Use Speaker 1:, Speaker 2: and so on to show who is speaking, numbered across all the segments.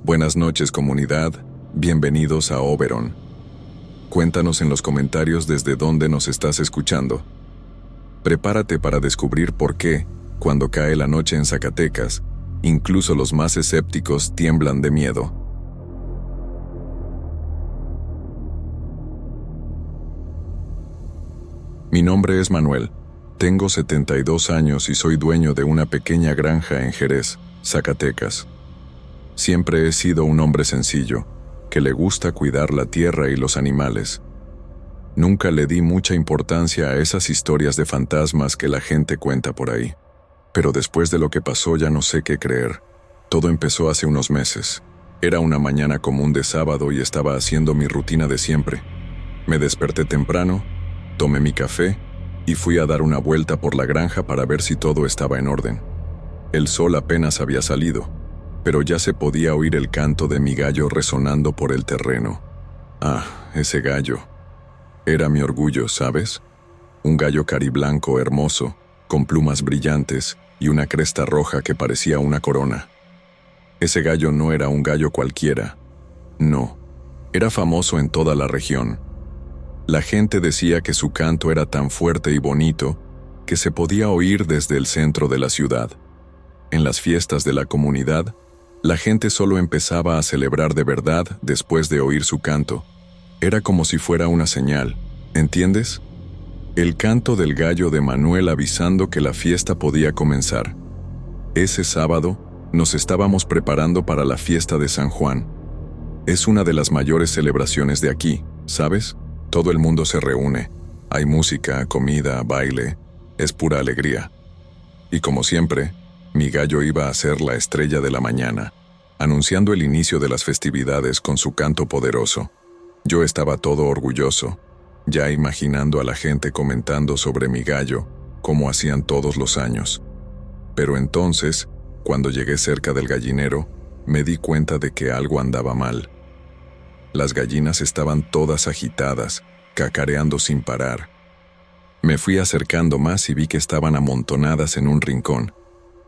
Speaker 1: Buenas noches, comunidad. Bienvenidos a Oberon. Cuéntanos en los comentarios desde dónde nos estás escuchando. Prepárate para descubrir por qué, cuando cae la noche en Zacatecas, incluso los más escépticos tiemblan de miedo. Mi nombre es Manuel. Tengo 72 años y soy dueño de una pequeña granja en Jerez, Zacatecas. Siempre he sido un hombre sencillo, que le gusta cuidar la tierra y los animales. Nunca le di mucha importancia a esas historias de fantasmas que la gente cuenta por ahí. Pero después de lo que pasó ya no sé qué creer. Todo empezó hace unos meses. Era una mañana común de sábado y estaba haciendo mi rutina de siempre. Me desperté temprano, tomé mi café y fui a dar una vuelta por la granja para ver si todo estaba en orden. El sol apenas había salido, pero ya se podía oír el canto de mi gallo resonando por el terreno. Ah, ese gallo. Era mi orgullo, ¿sabes? Un gallo cariblanco hermoso, con plumas brillantes y una cresta roja que parecía una corona. Ese gallo no era un gallo cualquiera. No, era famoso en toda la región. La gente decía que su canto era tan fuerte y bonito que se podía oír desde el centro de la ciudad. En las fiestas de la comunidad, la gente solo empezaba a celebrar de verdad después de oír su canto. Era como si fuera una señal, ¿entiendes? El canto del gallo de Manuel avisando que la fiesta podía comenzar. Ese sábado nos estábamos preparando para la fiesta de San Juan. Es una de las mayores celebraciones de aquí, ¿sabes? Todo el mundo se reúne. Hay música, comida, baile. Es pura alegría. Y como siempre, mi gallo iba a ser la estrella de la mañana, anunciando el inicio de las festividades con su canto poderoso. Yo estaba todo orgulloso, ya imaginando a la gente comentando sobre mi gallo, como hacían todos los años. Pero entonces, cuando llegué cerca del gallinero, me di cuenta de que algo andaba mal. Las gallinas estaban todas agitadas, cacareando sin parar. Me fui acercando más y vi que estaban amontonadas en un rincón,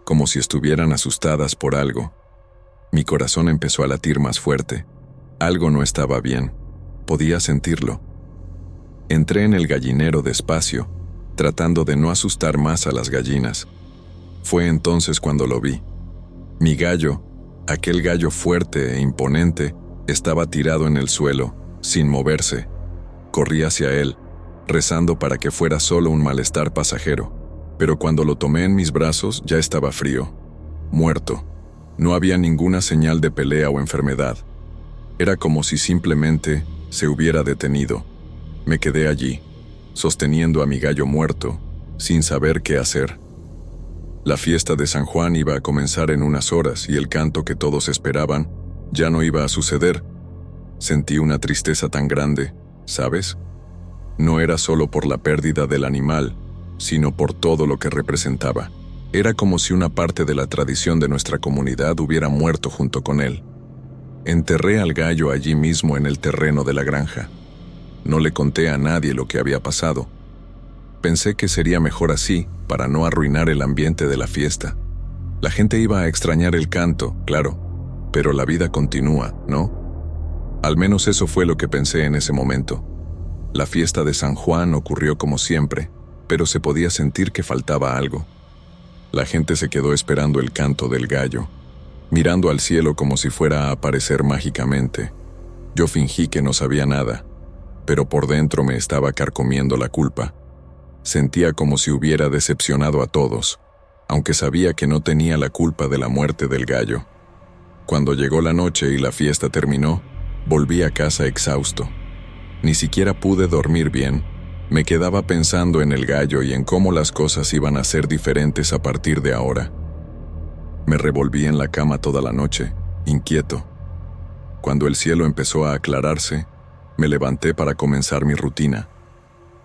Speaker 1: como si estuvieran asustadas por algo. Mi corazón empezó a latir más fuerte. Algo no estaba bien. Podía sentirlo. Entré en el gallinero despacio, tratando de no asustar más a las gallinas. Fue entonces cuando lo vi. Mi gallo, aquel gallo fuerte e imponente, estaba tirado en el suelo, sin moverse. Corrí hacia él, rezando para que fuera solo un malestar pasajero. Pero cuando lo tomé en mis brazos ya estaba frío, muerto. No había ninguna señal de pelea o enfermedad. Era como si simplemente se hubiera detenido. Me quedé allí, sosteniendo a mi gallo muerto, sin saber qué hacer. La fiesta de San Juan iba a comenzar en unas horas y el canto que todos esperaban ya no iba a suceder. Sentí una tristeza tan grande, ¿sabes? No era solo por la pérdida del animal, sino por todo lo que representaba. Era como si una parte de la tradición de nuestra comunidad hubiera muerto junto con él. Enterré al gallo allí mismo en el terreno de la granja. No le conté a nadie lo que había pasado. Pensé que sería mejor así, para no arruinar el ambiente de la fiesta. La gente iba a extrañar el canto, claro, pero la vida continúa, ¿no? Al menos eso fue lo que pensé en ese momento. La fiesta de San Juan ocurrió como siempre, pero se podía sentir que faltaba algo. La gente se quedó esperando el canto del gallo, mirando al cielo como si fuera a aparecer mágicamente. Yo fingí que no sabía nada, pero por dentro me estaba carcomiendo la culpa. Sentía como si hubiera decepcionado a todos, aunque sabía que no tenía la culpa de la muerte del gallo. Cuando llegó la noche y la fiesta terminó, volví a casa exhausto. Ni siquiera pude dormir bien. Me quedaba pensando en el gallo y en cómo las cosas iban a ser diferentes a partir de ahora. Me revolví en la cama toda la noche, inquieto. Cuando el cielo empezó a aclararse, me levanté para comenzar mi rutina.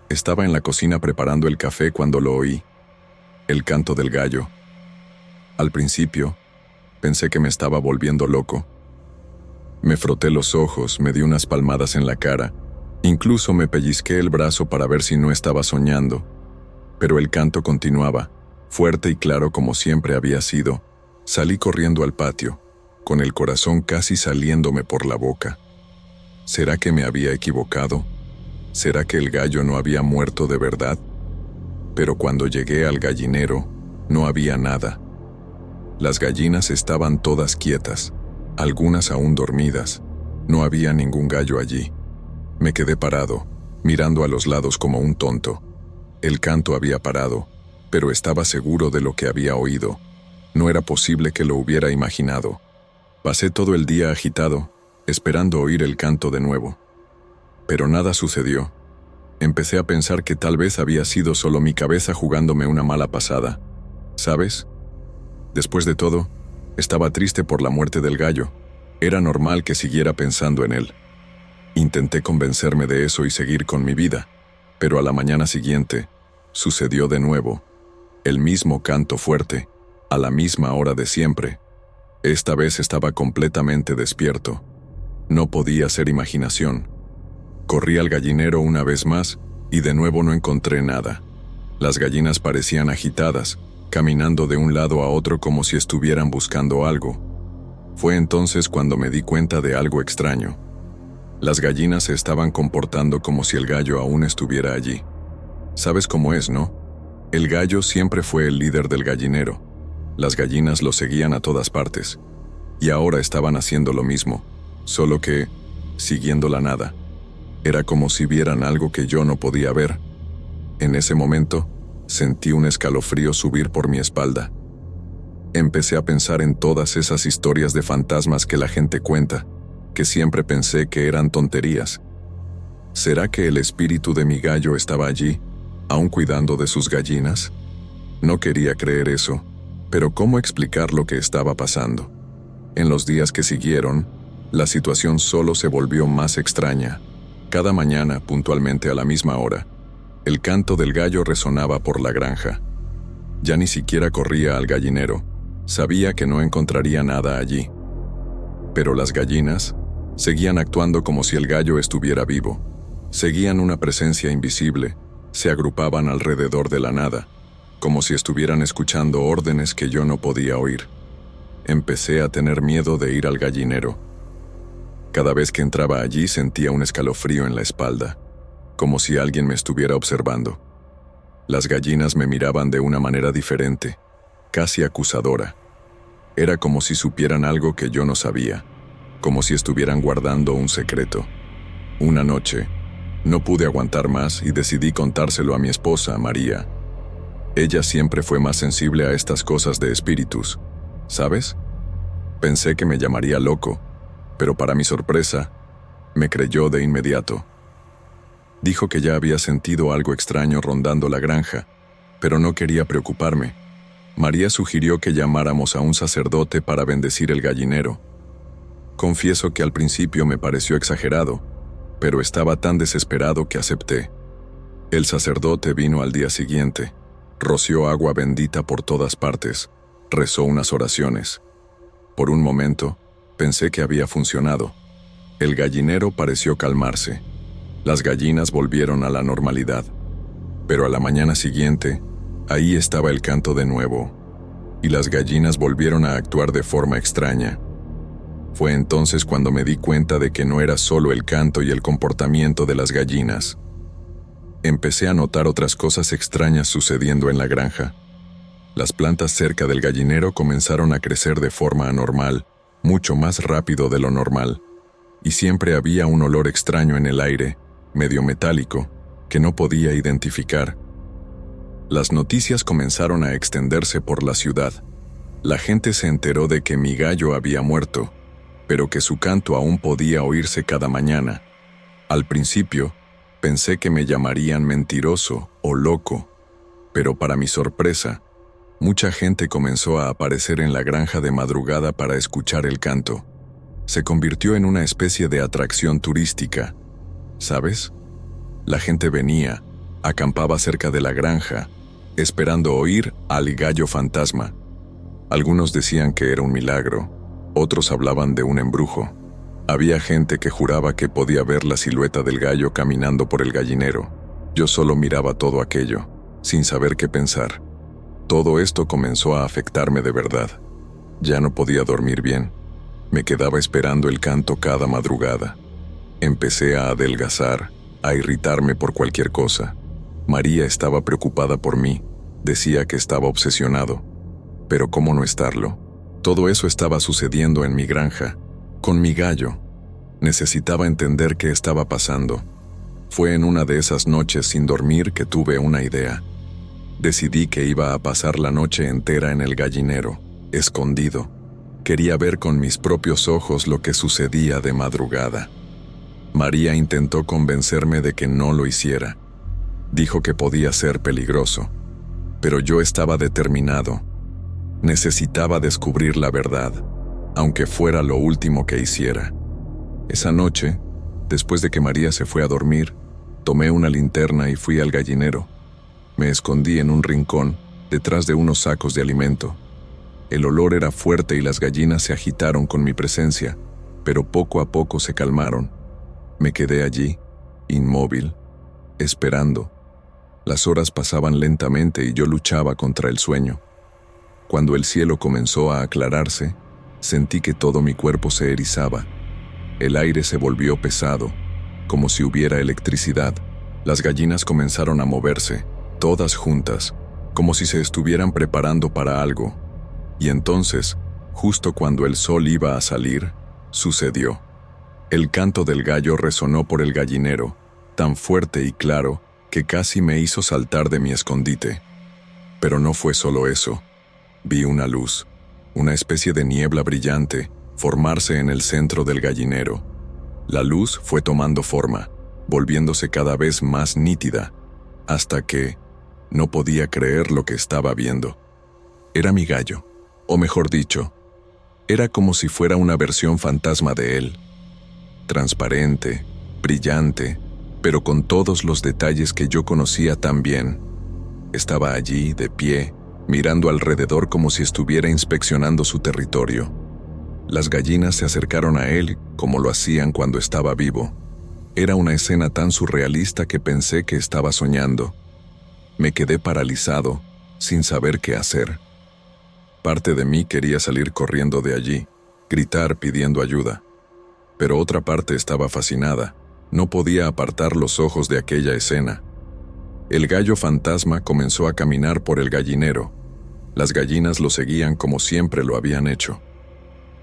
Speaker 1: Estaba en la cocina preparando el café cuando lo oí. El canto del gallo. Al principio, pensé que me estaba volviendo loco. Me froté los ojos, me di unas palmadas en la cara. Incluso me pellizqué el brazo para ver si no estaba soñando. Pero el canto continuaba, fuerte y claro como siempre había sido. Salí corriendo al patio. con el corazón casi saliéndome por la boca. ¿Será que me había equivocado? ¿Será que el gallo no había muerto de verdad? Pero cuando llegué al gallinero, no había nada. Las gallinas estaban todas quietas, algunas aún dormidas. No había ningún gallo allí. Me quedé parado, mirando a los lados como un tonto. El canto había parado, pero estaba seguro de lo que había oído. No era posible que lo hubiera imaginado. Pasé todo el día agitado, esperando oír el canto de nuevo. Pero nada sucedió. Empecé a pensar que tal vez había sido solo mi cabeza jugándome una mala pasada. ¿Sabes? Después de todo, estaba triste por la muerte del gallo. Era normal que siguiera pensando en él. Intenté convencerme de eso y seguir con mi vida, pero a la mañana siguiente, sucedió de nuevo. El mismo canto fuerte, a la misma hora de siempre. Esta vez estaba completamente despierto. No podía ser imaginación. Corrí al gallinero una vez más y de nuevo no encontré nada. Las gallinas parecían agitadas, caminando de un lado a otro como si estuvieran buscando algo. Fue entonces cuando me di cuenta de algo extraño. Las gallinas se estaban comportando como si el gallo aún estuviera allí. ¿Sabes cómo es, no? El gallo siempre fue el líder del gallinero. Las gallinas lo seguían a todas partes. Y ahora estaban haciendo lo mismo, solo que, siguiendo la nada. Era como si vieran algo que yo no podía ver. En ese momento, sentí un escalofrío subir por mi espalda. Empecé a pensar en todas esas historias de fantasmas que la gente cuenta, que siempre pensé que eran tonterías. ¿Será que el espíritu de mi gallo estaba allí, aún cuidando de sus gallinas? No quería creer eso, pero ¿cómo explicar lo que estaba pasando? En los días que siguieron, la situación solo se volvió más extraña. Cada mañana, puntualmente a la misma hora, el canto del gallo resonaba por la granja. Ya ni siquiera corría al gallinero. Sabía que no encontraría nada allí. Pero las gallinas seguían actuando como si el gallo estuviera vivo. Seguían una presencia invisible. Se agrupaban alrededor de la nada, como si estuvieran escuchando órdenes que yo no podía oír. Empecé a tener miedo de ir al gallinero. Cada vez que entraba allí sentía un escalofrío en la espalda, como si alguien me estuviera observando. Las gallinas me miraban de una manera diferente, casi acusadora. Era como si supieran algo que yo no sabía, como si estuvieran guardando un secreto. Una noche, no pude aguantar más y decidí contárselo a mi esposa, María. Ella siempre fue más sensible a estas cosas de espíritus, ¿sabes? Pensé que me llamaría loco, pero para mi sorpresa, me creyó de inmediato. Dijo que ya había sentido algo extraño rondando la granja, pero no quería preocuparme. María sugirió que llamáramos a un sacerdote para bendecir el gallinero. Confieso que al principio me pareció exagerado, pero estaba tan desesperado que acepté. El sacerdote vino al día siguiente, roció agua bendita por todas partes, rezó unas oraciones. Por un momento, pensé que había funcionado. El gallinero pareció calmarse. Las gallinas volvieron a la normalidad. Pero a la mañana siguiente, ahí estaba el canto de nuevo, y las gallinas volvieron a actuar de forma extraña. Fue entonces cuando me di cuenta de que no era solo el canto y el comportamiento de las gallinas. Empecé a notar otras cosas extrañas sucediendo en la granja. Las plantas cerca del gallinero comenzaron a crecer de forma anormal, mucho más rápido de lo normal, y siempre había un olor extraño en el aire, medio metálico, que no podía identificar. Las noticias comenzaron a extenderse por la ciudad. La gente se enteró de que mi gallo había muerto, pero que su canto aún podía oírse cada mañana. Al principio, pensé que me llamarían mentiroso o loco, pero para mi sorpresa, mucha gente comenzó a aparecer en la granja de madrugada para escuchar el canto. Se convirtió en una especie de atracción turística. ¿Sabes? La gente venía, acampaba cerca de la granja, esperando oír al gallo fantasma. Algunos decían que era un milagro, otros hablaban de un embrujo. Había gente que juraba que podía ver la silueta del gallo caminando por el gallinero. Yo solo miraba todo aquello, sin saber qué pensar. Todo esto comenzó a afectarme de verdad. Ya no podía dormir bien. Me quedaba esperando el canto cada madrugada. Empecé a adelgazar, a irritarme por cualquier cosa. María estaba preocupada por mí, decía que estaba obsesionado. Pero ¿cómo no estarlo? Todo eso estaba sucediendo en mi granja, con mi gallo. Necesitaba entender qué estaba pasando. Fue en una de esas noches sin dormir que tuve una idea. Decidí que iba a pasar la noche entera en el gallinero, escondido. Quería ver con mis propios ojos lo que sucedía de madrugada. María intentó convencerme de que no lo hiciera. Dijo que podía ser peligroso, pero yo estaba determinado. Necesitaba descubrir la verdad, aunque fuera lo último que hiciera. Esa noche, después de que María se fue a dormir, tomé una linterna y fui al gallinero. Me escondí en un rincón, detrás de unos sacos de alimento. El olor era fuerte y las gallinas se agitaron con mi presencia, pero poco a poco se calmaron. Me quedé allí, inmóvil, esperando. Las horas pasaban lentamente y yo luchaba contra el sueño. Cuando el cielo comenzó a aclararse, sentí que todo mi cuerpo se erizaba. El aire se volvió pesado, como si hubiera electricidad. Las gallinas comenzaron a moverse, todas juntas, como si se estuvieran preparando para algo. Y entonces, justo cuando el sol iba a salir, sucedió. El canto del gallo resonó por el gallinero, tan fuerte y claro que casi me hizo saltar de mi escondite. Pero no fue solo eso. Vi una luz, una especie de niebla brillante, formarse en el centro del gallinero. La luz fue tomando forma, volviéndose cada vez más nítida, hasta que no podía creer lo que estaba viendo. Era mi gallo, o mejor dicho, era como si fuera una versión fantasma de él. Transparente, brillante, pero con todos los detalles que yo conocía tan bien. Estaba allí, de pie, mirando alrededor como si estuviera inspeccionando su territorio. Las gallinas se acercaron a él como lo hacían cuando estaba vivo. Era una escena tan surrealista que pensé que estaba soñando. Me quedé paralizado, sin saber qué hacer. Parte de mí quería salir corriendo de allí, gritar pidiendo ayuda. Pero otra parte estaba fascinada. No podía apartar los ojos de aquella escena. El gallo fantasma comenzó a caminar por el gallinero. Las gallinas lo seguían como siempre lo habían hecho.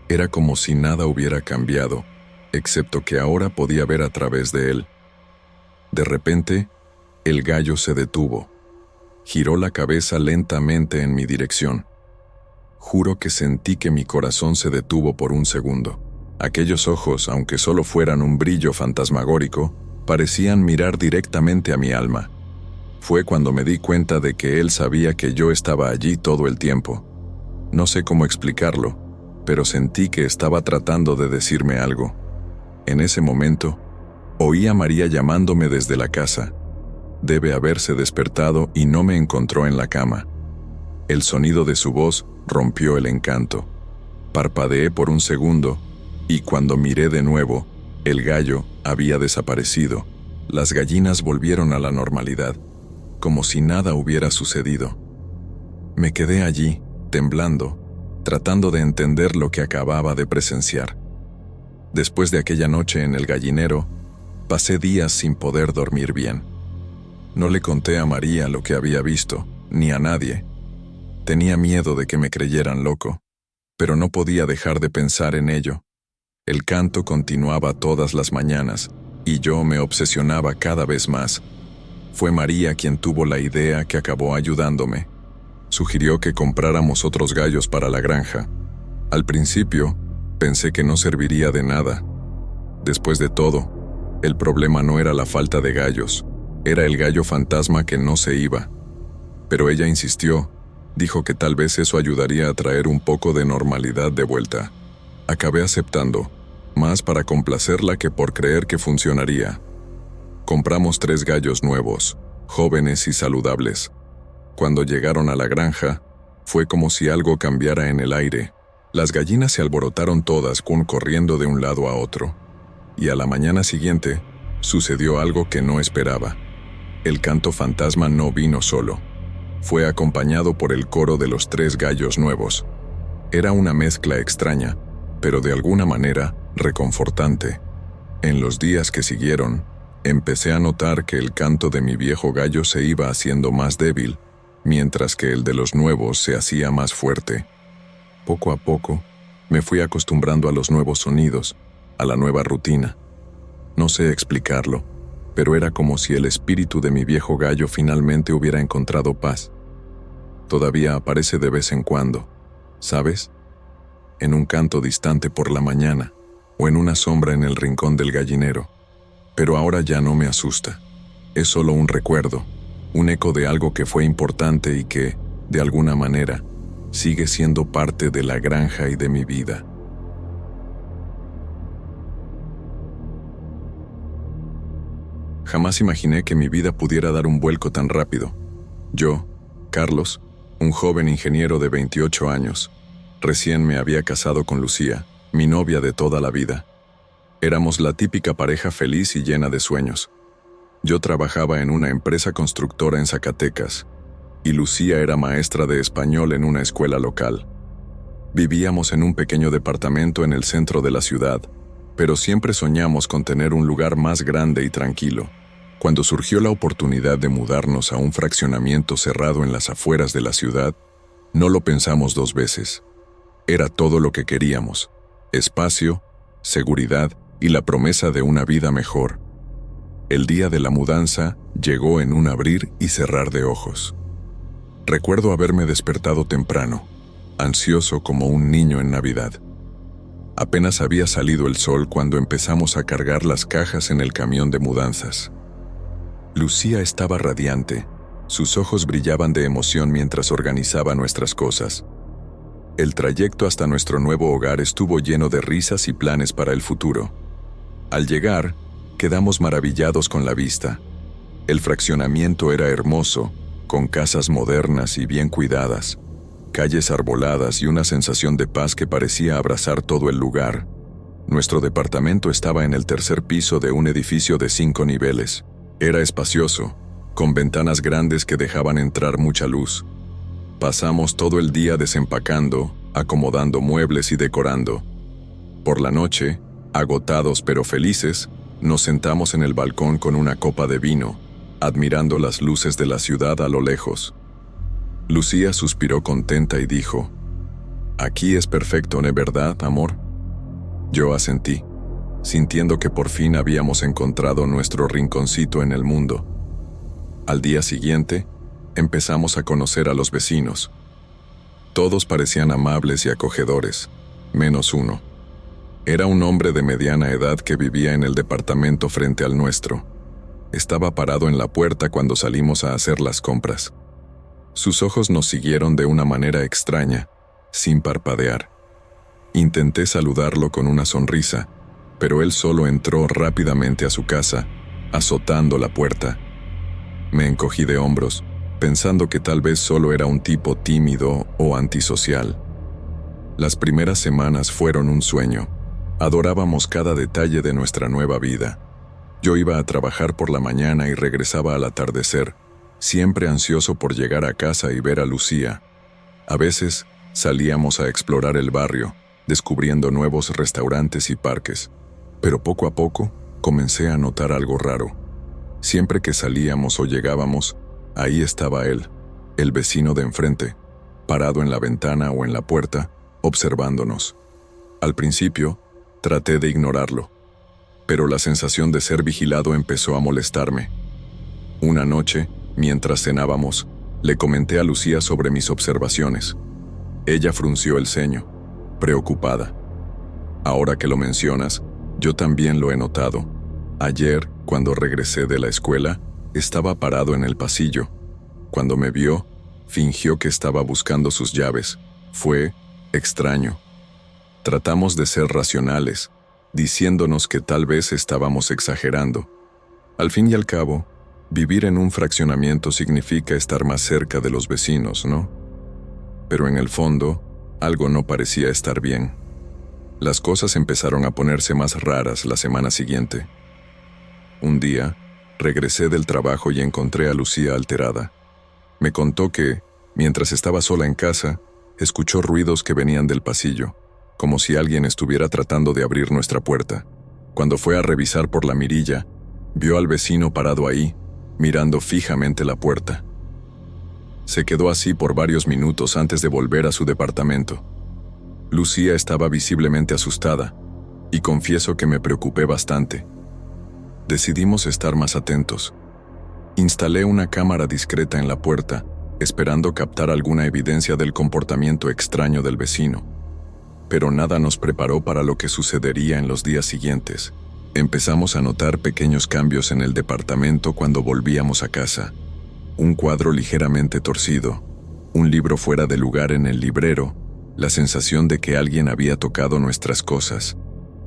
Speaker 1: Era como si nada hubiera cambiado, excepto que ahora podía ver a través de él. De repente, el gallo se detuvo. Giró la cabeza lentamente en mi dirección. Juro que sentí que mi corazón se detuvo por un segundo. Aquellos ojos, aunque solo fueran un brillo fantasmagórico, parecían mirar directamente a mi alma. Fue cuando me di cuenta de que él sabía que yo estaba allí todo el tiempo. No sé cómo explicarlo, pero sentí que estaba tratando de decirme algo. En ese momento, oí a María llamándome desde la casa. Debe haberse despertado y no me encontró en la cama. El sonido de su voz rompió el encanto. Parpadeé por un segundo, y cuando miré de nuevo, el gallo había desaparecido. Las gallinas volvieron a la normalidad, como si nada hubiera sucedido. Me quedé allí, temblando, tratando de entender lo que acababa de presenciar. Después de aquella noche en el gallinero, pasé días sin poder dormir bien. No le conté a María lo que había visto, ni a nadie. Tenía miedo de que me creyeran loco, pero no podía dejar de pensar en ello. El canto continuaba todas las mañanas, y yo me obsesionaba cada vez más. Fue María quien tuvo la idea que acabó ayudándome. Sugirió que compráramos otros gallos para la granja. Al principio, pensé que no serviría de nada. Después de todo, el problema no era la falta de gallos, era el gallo fantasma que no se iba. Pero ella insistió, dijo que tal vez eso ayudaría a traer un poco de normalidad de vuelta. Acabé aceptando, más para complacerla que por creer que funcionaría. Compramos 3 gallos nuevos, jóvenes y saludables. Cuando llegaron a la granja, fue como si algo cambiara en el aire. Las gallinas se alborotaron todas corriendo de un lado a otro. Y a la mañana siguiente, sucedió algo que no esperaba. El canto fantasma no vino solo. Fue acompañado por el coro de los 3 gallos nuevos. Era una mezcla extraña. pero de alguna manera reconfortante. En los días que siguieron, empecé a notar que el canto de mi viejo gallo se iba haciendo más débil, mientras que el de los nuevos se hacía más fuerte. Poco a poco, me fui acostumbrando a los nuevos sonidos, a la nueva rutina. No sé explicarlo, pero era como si el espíritu de mi viejo gallo finalmente hubiera encontrado paz. Todavía aparece de vez en cuando, ¿sabes? En un canto distante por la mañana, o en una sombra en el rincón del gallinero. Pero ahora ya no me asusta. Es solo un recuerdo, un eco de algo que fue importante y que, de alguna manera, sigue siendo parte de la granja y de mi vida. Jamás imaginé que mi vida pudiera dar un vuelco tan rápido. Yo, Carlos, un joven ingeniero de 28 años, recién me había casado con Lucía, mi novia de toda la vida. Éramos la típica pareja feliz y llena de sueños. Yo trabajaba en una empresa constructora en Zacatecas, y Lucía era maestra de español en una escuela local. Vivíamos en un pequeño departamento en el centro de la ciudad, pero siempre soñamos con tener un lugar más grande y tranquilo. Cuando surgió la oportunidad de mudarnos a un fraccionamiento cerrado en las afueras de la ciudad, no lo pensamos dos veces. Era todo lo que queríamos: espacio, seguridad y la promesa de una vida mejor. El día de la mudanza llegó en un abrir y cerrar de ojos. Recuerdo haberme despertado temprano, ansioso como un niño en Navidad. Apenas había salido el sol cuando empezamos a cargar las cajas en el camión de mudanzas. Lucía estaba radiante, sus ojos brillaban de emoción mientras organizaba nuestras cosas. El trayecto hasta nuestro nuevo hogar estuvo lleno de risas y planes para el futuro. Al llegar, quedamos maravillados con la vista. El fraccionamiento era hermoso, con casas modernas y bien cuidadas, calles arboladas y una sensación de paz que parecía abrazar todo el lugar. Nuestro departamento estaba en el tercer piso de un edificio de 5 niveles. Era espacioso, con ventanas grandes que dejaban entrar mucha luz. Pasamos todo el día desempacando, acomodando muebles y decorando. Por la noche, agotados pero felices, nos sentamos en el balcón con una copa de vino, admirando las luces de la ciudad a lo lejos. Lucía suspiró contenta y dijo: «Aquí es perfecto, ¿no verdad, amor?». Yo asentí, sintiendo que por fin habíamos encontrado nuestro rinconcito en el mundo. Al día siguiente, empezamos a conocer a los vecinos. Todos parecían amables y acogedores, menos uno. Era un hombre de mediana edad que vivía en el departamento frente al nuestro. Estaba parado en la puerta cuando salimos a hacer las compras. Sus ojos nos siguieron de una manera extraña, sin parpadear. Intenté saludarlo con una sonrisa, pero él solo entró rápidamente a su casa, azotando la puerta. Me encogí de hombros, pensando que tal vez solo era un tipo tímido o antisocial. Las primeras semanas fueron un sueño. Adorábamos cada detalle de nuestra nueva vida. Yo iba a trabajar por la mañana y regresaba al atardecer, siempre ansioso por llegar a casa y ver a Lucía. A veces salíamos a explorar el barrio, descubriendo nuevos restaurantes y parques. Pero poco a poco comencé a notar algo raro. Siempre que salíamos o llegábamos, ahí estaba él, el vecino de enfrente, parado en la ventana o en la puerta, observándonos. Al principio, traté de ignorarlo, pero la sensación de ser vigilado empezó a molestarme. Una noche, mientras cenábamos, le comenté a Lucía sobre mis observaciones. Ella frunció el ceño, preocupada. Ahora que lo mencionas, yo también lo he notado. Ayer, cuando regresé de la escuela, estaba parado en el pasillo. Cuando me vio, fingió que estaba buscando sus llaves. Fue extraño. Tratamos de ser racionales, diciéndonos que tal vez estábamos exagerando. Al fin y al cabo, vivir en un fraccionamiento significa estar más cerca de los vecinos, ¿no? Pero en el fondo, algo no parecía estar bien. Las cosas empezaron a ponerse más raras la semana siguiente. Un día, regresé del trabajo y encontré a Lucía alterada. Me contó que, mientras estaba sola en casa, escuchó ruidos que venían del pasillo. como si alguien estuviera tratando de abrir nuestra puerta. Cuando fue a revisar por la mirilla, vio al vecino parado ahí, mirando fijamente la puerta. Se quedó así por varios minutos antes de volver a su departamento. Lucía estaba visiblemente asustada, y confieso que me preocupé bastante. Decidimos estar más atentos. Instalé una cámara discreta en la puerta, esperando captar alguna evidencia del comportamiento extraño del vecino. Pero nada nos preparó para lo que sucedería en los días siguientes. Empezamos a notar pequeños cambios en el departamento cuando volvíamos a casa. Un cuadro ligeramente torcido, un libro fuera de lugar en el librero, la sensación de que alguien había tocado nuestras cosas.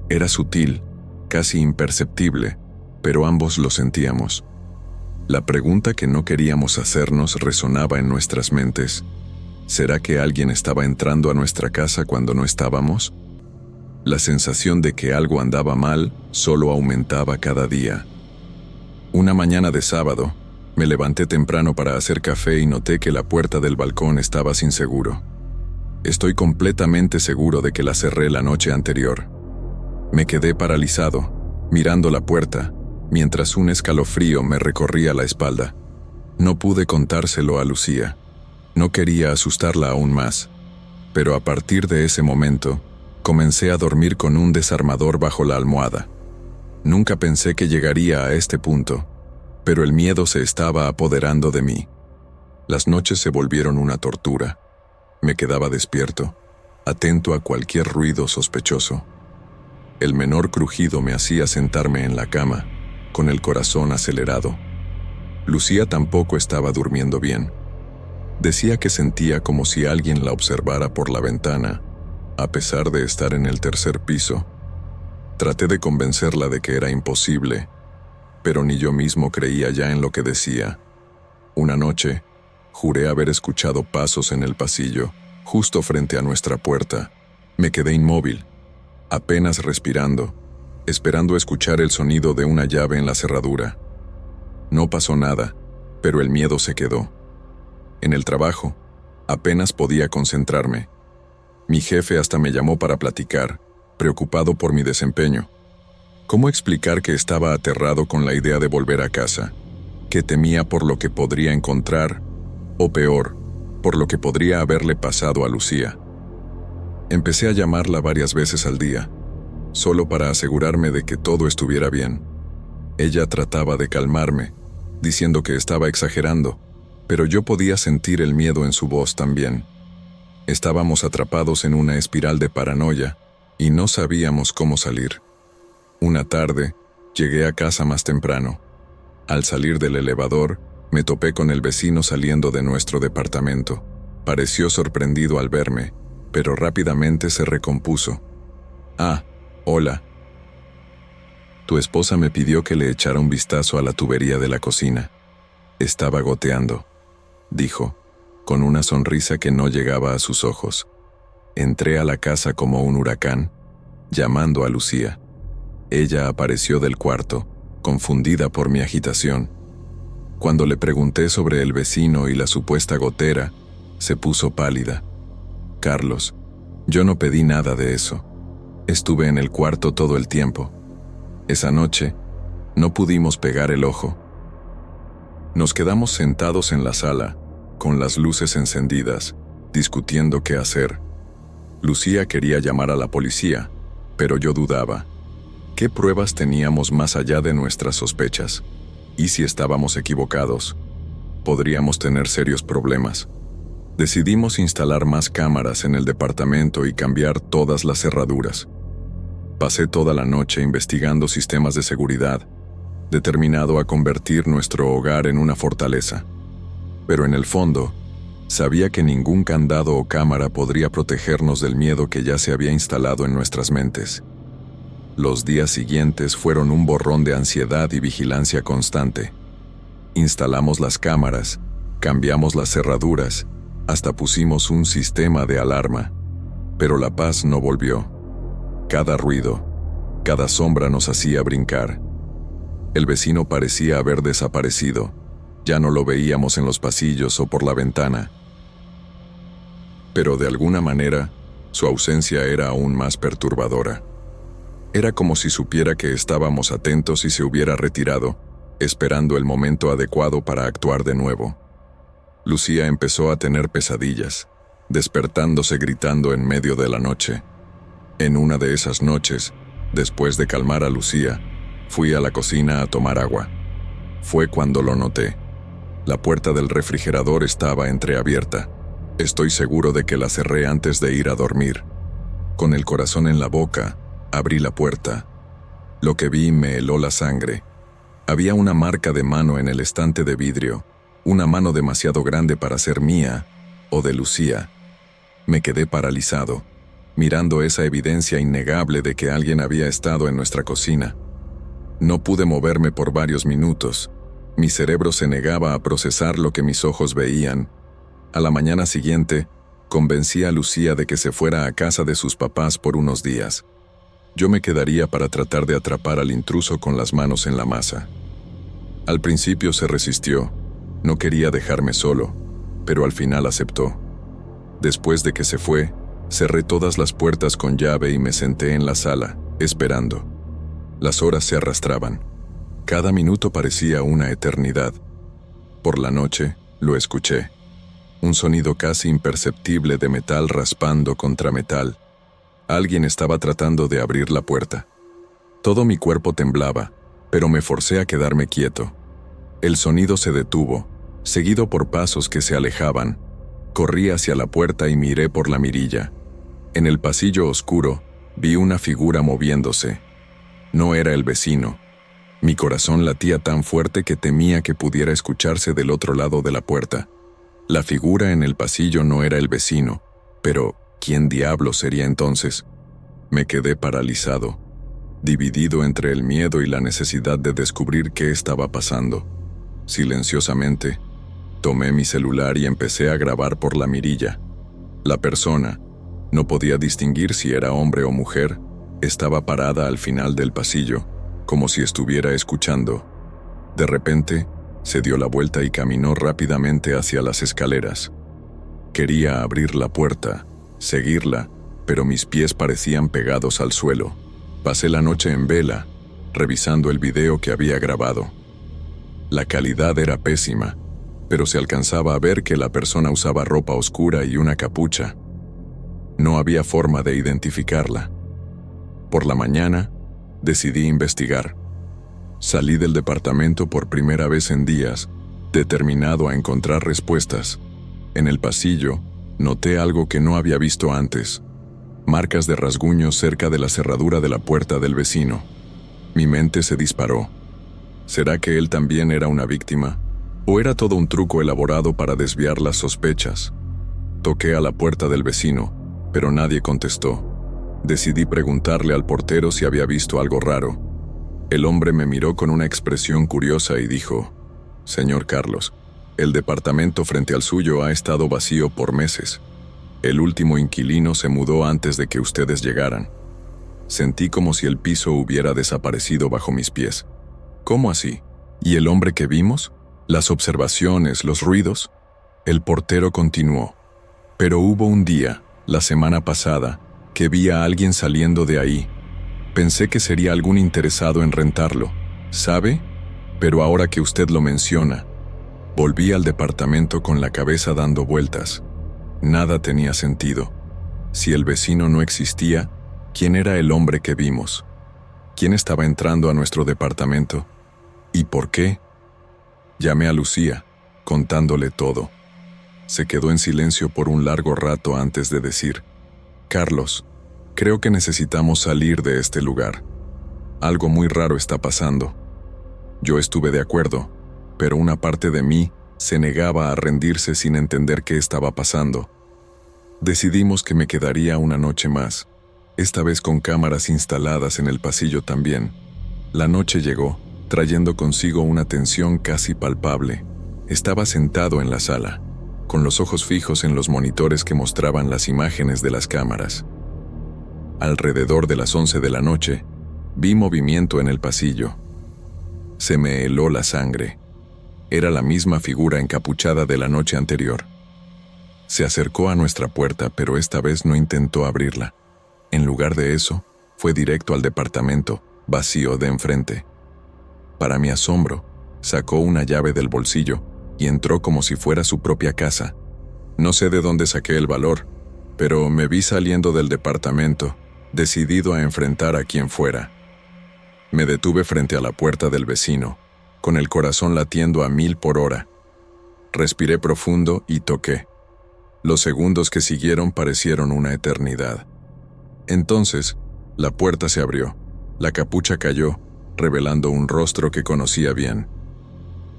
Speaker 1: Era sutil, casi imperceptible, pero ambos lo sentíamos. La pregunta que no queríamos hacernos resonaba en nuestras mentes. ¿Será que alguien estaba entrando a nuestra casa cuando no estábamos? La sensación de que algo andaba mal solo aumentaba cada día. Una mañana de sábado, me levanté temprano para hacer café y noté que la puerta del balcón estaba sin seguro. Estoy completamente seguro de que la cerré la noche anterior. Me quedé paralizado, mirando la puerta, mientras un escalofrío me recorría la espalda. No pude contárselo a Lucía. No quería asustarla aún más, pero a partir de ese momento, comencé a dormir con un desarmador bajo la almohada. Nunca pensé que llegaría a este punto, pero el miedo se estaba apoderando de mí. Las noches se volvieron una tortura. Me quedaba despierto, atento a cualquier ruido sospechoso. El menor crujido me hacía sentarme en la cama, con el corazón acelerado. Lucía tampoco estaba durmiendo bien. Decía que sentía como si alguien la observara por la ventana, a pesar de estar en el tercer piso. Traté de convencerla de que era imposible, pero ni yo mismo creía ya en lo que decía. Una noche, juré haber escuchado pasos en el pasillo, justo frente a nuestra puerta. Me quedé inmóvil, apenas respirando, esperando escuchar el sonido de una llave en la cerradura. No pasó nada, pero el miedo se quedó. En el trabajo, apenas podía concentrarme. Mi jefe hasta me llamó para platicar, preocupado por mi desempeño. ¿Cómo explicar que estaba aterrado con la idea de volver a casa? Que temía por lo que podría encontrar, o peor, por lo que podría haberle pasado a Lucía. Empecé a llamarla varias veces al día, solo para asegurarme de que todo estuviera bien. Ella trataba de calmarme, diciendo que estaba exagerando, pero yo podía sentir el miedo en su voz también. Estábamos atrapados en una espiral de paranoia y no sabíamos cómo salir. Una tarde, llegué a casa más temprano. Al salir del elevador, me topé con el vecino saliendo de nuestro departamento. Pareció sorprendido al verme, pero rápidamente se recompuso. «Ah, hola. Tu esposa me pidió que le echara un vistazo a la tubería de la cocina. Estaba goteando», dijo, con una sonrisa que no llegaba a sus ojos. Entré a la casa como un huracán, llamando a Lucía. Ella apareció del cuarto, confundida por mi agitación. Cuando le pregunté sobre el vecino y la supuesta gotera, se puso pálida. «Carlos, yo no pedí nada de eso. Estuve en el cuarto todo el tiempo. Esa noche, no pudimos pegar el ojo». Nos quedamos sentados en la sala, con las luces encendidas, discutiendo qué hacer. Lucía quería llamar a la policía, pero yo dudaba. ¿Qué pruebas teníamos más allá de nuestras sospechas? ¿Y si estábamos equivocados? Podríamos tener serios problemas. Decidimos instalar más cámaras en el departamento y cambiar todas las cerraduras. Pasé toda la noche investigando sistemas de seguridad, determinado a convertir nuestro hogar en una fortaleza. Pero en el fondo, sabía que ningún candado o cámara podría protegernos del miedo que ya se había instalado en nuestras mentes. Los días siguientes fueron un borrón de ansiedad y vigilancia constante. Instalamos las cámaras, cambiamos las cerraduras, hasta pusimos un sistema de alarma. Pero la paz no volvió. Cada ruido, cada sombra nos hacía brincar. El vecino parecía haber desaparecido. Ya no lo veíamos en los pasillos o por la ventana. Pero de alguna manera, Su ausencia era aún más perturbadora. Era como si supiera que estábamos atentos y se hubiera retirado, esperando el momento adecuado para actuar de nuevo. Lucía empezó a tener pesadillas, despertándose gritando en medio de la noche. En una de esas noches, después de calmar a Lucía, fui a la cocina a tomar agua. Fue cuando lo noté. La puerta del refrigerador estaba entreabierta. Estoy seguro de que la cerré antes de ir a dormir. Con el corazón en la boca, abrí la puerta. Lo que vi me heló la sangre. Había una marca de mano en el estante de vidrio, una mano demasiado grande para ser mía o de Lucía. Me quedé paralizado, mirando esa evidencia innegable de que alguien había estado en nuestra cocina. No pude moverme por varios minutos. Mi cerebro se negaba a procesar lo que mis ojos veían. A la mañana siguiente, convencí a Lucía de que se fuera a casa de sus papás por unos días. Yo me quedaría para tratar de atrapar al intruso con las manos en la masa. Al principio se resistió, no quería dejarme solo, pero al final aceptó. Después de que se fue, cerré todas las puertas con llave y me senté en la sala, esperando. Las horas se arrastraban. Cada minuto parecía una eternidad. Por la noche, lo escuché. Un sonido casi imperceptible de metal raspando contra metal. Alguien estaba tratando de abrir la puerta. Todo mi cuerpo temblaba, pero me forcé a quedarme quieto. El sonido se detuvo, seguido por pasos que se alejaban. Corrí hacia la puerta y miré por la mirilla. En el pasillo oscuro, vi una figura moviéndose. No era el vecino. Mi corazón latía tan fuerte que temía que pudiera escucharse del otro lado de la puerta. La figura en el pasillo no era el vecino, pero ¿quién diablos sería entonces? Me quedé paralizado, dividido entre el miedo y la necesidad de descubrir qué estaba pasando. Silenciosamente, tomé mi celular y empecé a grabar por la mirilla. La persona, no podía distinguir si era hombre o mujer, estaba parada al final del pasillo, como si estuviera escuchando. De repente, se dio la vuelta y caminó rápidamente hacia las escaleras. Quería abrir la puerta, seguirla, pero mis pies parecían pegados al suelo. Pasé la noche en vela, revisando el video que había grabado. La calidad era pésima, pero se alcanzaba a ver que la persona usaba ropa oscura y una capucha. No había forma de identificarla. Por la mañana, decidí investigar. Salí del departamento por primera vez en días, determinado a encontrar respuestas. En el pasillo, noté algo que no había visto antes. Marcas de rasguños cerca de la cerradura de la puerta del vecino. Mi mente se disparó. ¿Será que él también era una víctima? ¿O era todo un truco elaborado para desviar las sospechas? Toqué a la puerta del vecino, pero nadie contestó. Decidí preguntarle al portero si había visto algo raro. El hombre me miró con una expresión curiosa y dijo: «Señor Carlos, el departamento frente al suyo ha estado vacío por meses. El último inquilino se mudó antes de que ustedes llegaran». Sentí como si el piso hubiera desaparecido bajo mis pies. ¿Cómo así? ¿Y el hombre que vimos? ¿Las observaciones, los ruidos? El portero continuó: «Pero hubo un día, la semana pasada, que vi a alguien saliendo de ahí. Pensé que sería algún interesado en rentarlo, ¿sabe? Pero ahora que usted lo menciona». Volví al departamento con la cabeza dando vueltas. Nada tenía sentido. Si el vecino no existía, ¿quién era el hombre que vimos? ¿Quién estaba entrando a nuestro departamento? ¿Y por qué? Llamé a Lucía, contándole todo. Se quedó en silencio por un largo rato antes de decir: «Carlos, creo que necesitamos salir de este lugar. Algo muy raro está pasando». Yo estuve de acuerdo, pero una parte de mí se negaba a rendirse sin entender qué estaba pasando. Decidimos que me quedaría una noche más, esta vez con cámaras instaladas en el pasillo también. La noche llegó, trayendo consigo una tensión casi palpable. Estaba sentado en la sala, con los ojos fijos en los monitores que mostraban las imágenes de las cámaras. Alrededor de las 11 de la noche, vi movimiento en el pasillo. Se me heló la sangre. Era la misma figura encapuchada de la noche anterior. Se acercó a nuestra puerta, pero esta vez no intentó abrirla. En lugar de eso, fue directo al departamento, vacío de enfrente. Para mi asombro, sacó una llave del bolsillo y entró como si fuera su propia casa. No sé de dónde saqué el valor, pero me vi saliendo del departamento, decidido a enfrentar a quien fuera. Me detuve frente a la puerta del vecino, con el corazón latiendo a 1000 por hora. Respiré profundo y toqué. Los segundos que siguieron parecieron una eternidad. Entonces, la puerta se abrió, la capucha cayó, revelando un rostro que conocía bien.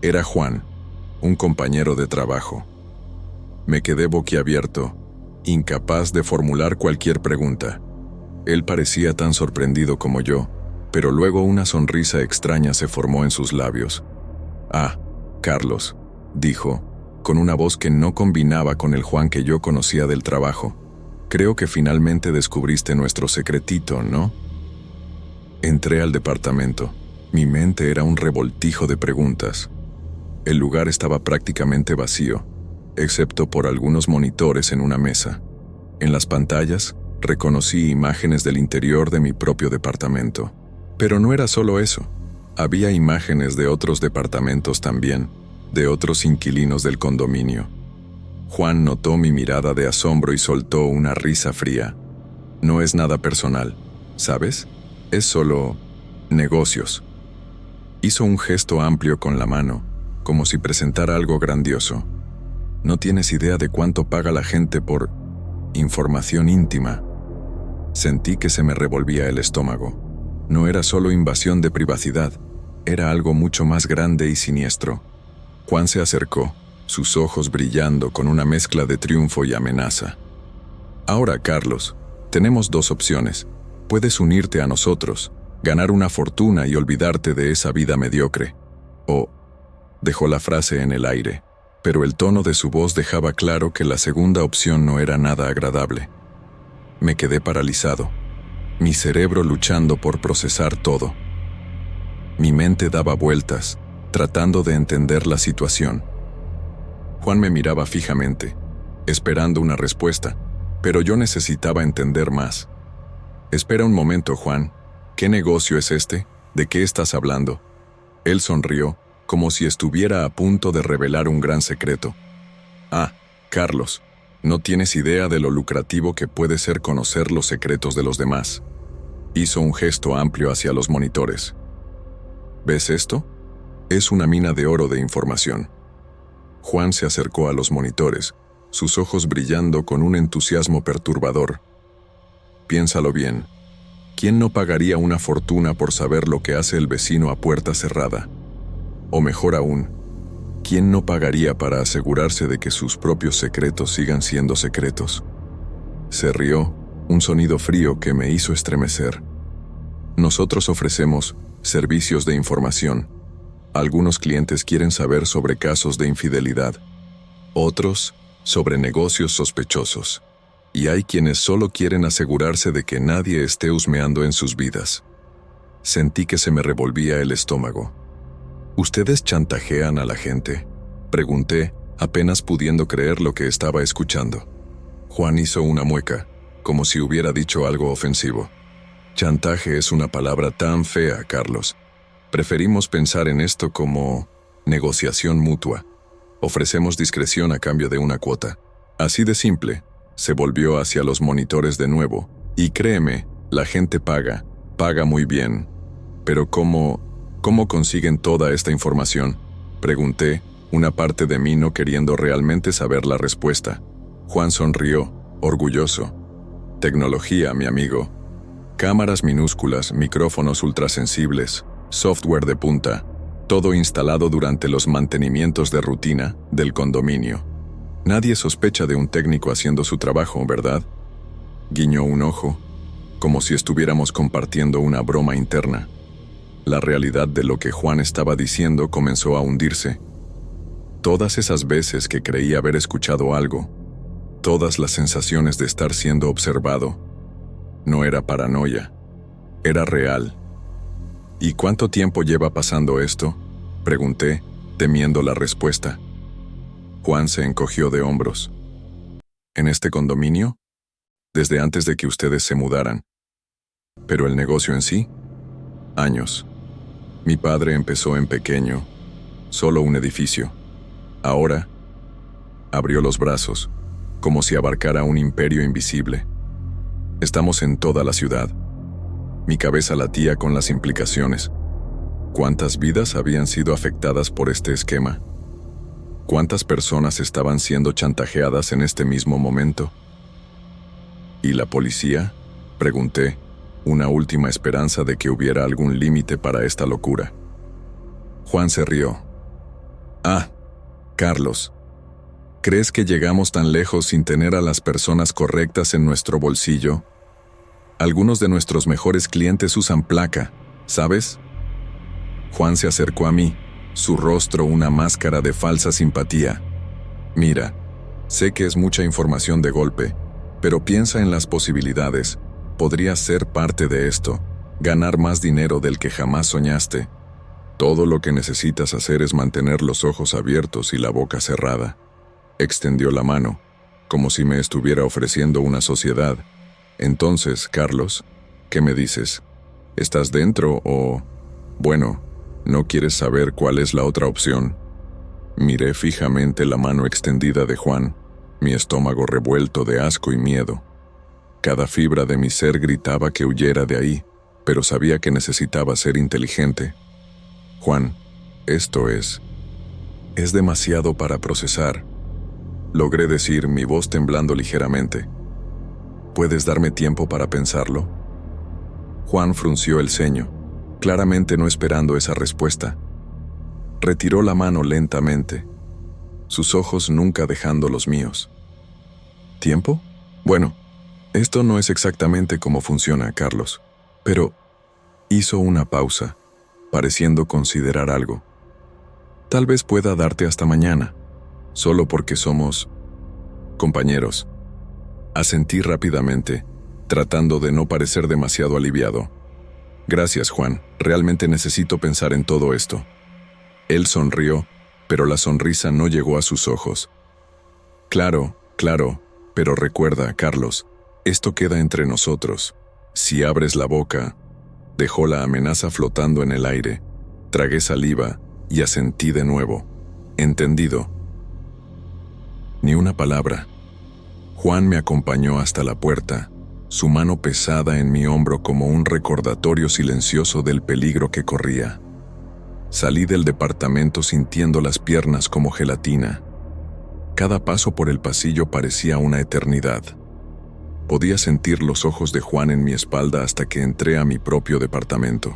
Speaker 1: Era Juan, un compañero de trabajo. Me quedé boquiabierto, incapaz de formular cualquier pregunta. Él parecía tan sorprendido como yo, pero luego una sonrisa extraña se formó en sus labios. «Ah, Carlos», dijo, con una voz que no combinaba con el Juan que yo conocía del trabajo. «Creo que finalmente descubriste nuestro secretito, ¿no?» Entré al departamento. Mi mente era un revoltijo de preguntas. El lugar estaba prácticamente vacío, excepto por algunos monitores en una mesa. En las pantallas, reconocí imágenes del interior de mi propio departamento. Pero no era solo eso. Había imágenes de otros departamentos también, de otros inquilinos del condominio. Juan notó mi mirada de asombro y soltó una risa fría. «No es nada personal, ¿sabes? Es solo negocios». Hizo un gesto amplio con la mano, como si presentara algo grandioso. «No tienes idea de cuánto paga la gente por información íntima». Sentí que se me revolvía el estómago. No era solo invasión de privacidad, era algo mucho más grande y siniestro. Juan se acercó, sus ojos brillando con una mezcla de triunfo y amenaza. «Ahora, Carlos, tenemos dos opciones. Puedes unirte a nosotros, ganar una fortuna y olvidarte de esa vida mediocre. O…» Dejó la frase en el aire, pero el tono de su voz dejaba claro que la segunda opción no era nada agradable. Me quedé paralizado, mi cerebro luchando por procesar todo. Mi mente daba vueltas, tratando de entender la situación. Juan me miraba fijamente, esperando una respuesta, pero yo necesitaba entender más. «Espera un momento, Juan. ¿Qué negocio es este? ¿De qué estás hablando?» Él sonrió, como si estuviera a punto de revelar un gran secreto. «Ah, Carlos, no tienes idea de lo lucrativo que puede ser conocer los secretos de los demás». Hizo un gesto amplio hacia los monitores. «¿Ves esto? Es una mina de oro de información». Juan se acercó a los monitores, sus ojos brillando con un entusiasmo perturbador. «Piénsalo bien. ¿Quién no pagaría una fortuna por saber lo que hace el vecino a puerta cerrada? O mejor aún, ¿quién no pagaría para asegurarse de que sus propios secretos sigan siendo secretos?» Se rió, un sonido frío que me hizo estremecer. «Nosotros ofrecemos servicios de información. Algunos clientes quieren saber sobre casos de infidelidad, otros sobre negocios sospechosos, y hay quienes solo quieren asegurarse de que nadie esté husmeando en sus vidas». Sentí que se me revolvía el estómago. «¿Ustedes chantajean a la gente?», pregunté, apenas pudiendo creer lo que estaba escuchando. Juan hizo una mueca, como si hubiera dicho algo ofensivo. «Chantaje es una palabra tan fea, Carlos. Preferimos pensar en esto como negociación mutua. Ofrecemos discreción a cambio de una cuota. Así de simple». Se volvió hacia los monitores de nuevo. «Y créeme, la gente paga muy bien. Pero ¿cómo consiguen toda esta información?», pregunté, una parte de mí no queriendo realmente saber la respuesta. Juan sonrió, orgulloso. «Tecnología, mi amigo. Cámaras minúsculas, micrófonos ultrasensibles, software de punta, todo instalado durante los mantenimientos de rutina del condominio. Nadie sospecha de un técnico haciendo su trabajo, ¿verdad?». Guiñó un ojo, como si estuviéramos compartiendo una broma interna. La realidad de lo que Juan estaba diciendo comenzó a hundirse. Todas esas veces que creí haber escuchado algo, todas las sensaciones de estar siendo observado, no era paranoia, era real. «¿Y cuánto tiempo lleva pasando esto?», pregunté, temiendo la respuesta. Juan se encogió de hombros. ¿En este condominio? Desde antes de que ustedes se mudaran. Pero el negocio en sí, años. Mi padre empezó en pequeño, solo un edificio. Ahora, abrió los brazos, como si abarcara un imperio invisible. Estamos en toda la ciudad. Mi cabeza latía con las implicaciones. ¿Cuántas vidas habían sido afectadas por este esquema? ¿Cuántas personas estaban siendo chantajeadas en este mismo momento? ¿Y la policía? Pregunté, una última esperanza de que hubiera algún límite para esta locura. Juan se rió. Ah, Carlos, ¿crees que llegamos tan lejos sin tener a las personas correctas en nuestro bolsillo? Algunos de nuestros mejores clientes usan placa, ¿sabes? Juan se acercó a mí, su rostro una máscara de falsa simpatía. Mira, sé que es mucha información de golpe, pero piensa en las posibilidades. Podrías ser parte de esto, ganar más dinero del que jamás soñaste. Todo lo que necesitas hacer es mantener los ojos abiertos y la boca cerrada. Extendió la mano, como si me estuviera ofreciendo una sociedad. Entonces, Carlos, ¿qué me dices? ¿Estás dentro o...? Bueno, ¿no quieres saber cuál es la otra opción? Miré fijamente la mano extendida de Juan, mi estómago revuelto de asco y miedo. Cada fibra de mi ser gritaba que huyera de ahí, pero sabía que necesitaba ser inteligente. Juan, esto es demasiado para procesar. Logré decir, mi voz temblando ligeramente. ¿Puedes darme tiempo para pensarlo? Juan frunció el ceño, claramente no esperando esa respuesta. Retiró la mano lentamente, sus ojos nunca dejando los míos. ¿Tiempo? Bueno, esto no es exactamente cómo funciona, Carlos, pero hizo una pausa, pareciendo considerar algo. Tal vez pueda darte hasta mañana, solo porque somos compañeros. Asentí rápidamente, tratando de no parecer demasiado aliviado. Gracias, Juan, realmente necesito pensar en todo esto. Él sonrió, pero la sonrisa no llegó a sus ojos. Claro, pero recuerda, Carlos, esto queda entre nosotros. Si abres la boca... Dejó la amenaza flotando en el aire. Tragué saliva y asentí de nuevo. Entendido. Ni una palabra. Juan me acompañó hasta la puerta, su mano pesada en mi hombro como un recordatorio silencioso del peligro que corría. Salí del departamento sintiendo las piernas como gelatina. Cada paso por el pasillo parecía una eternidad. Podía sentir los ojos de Juan en mi espalda hasta que entré a mi propio departamento.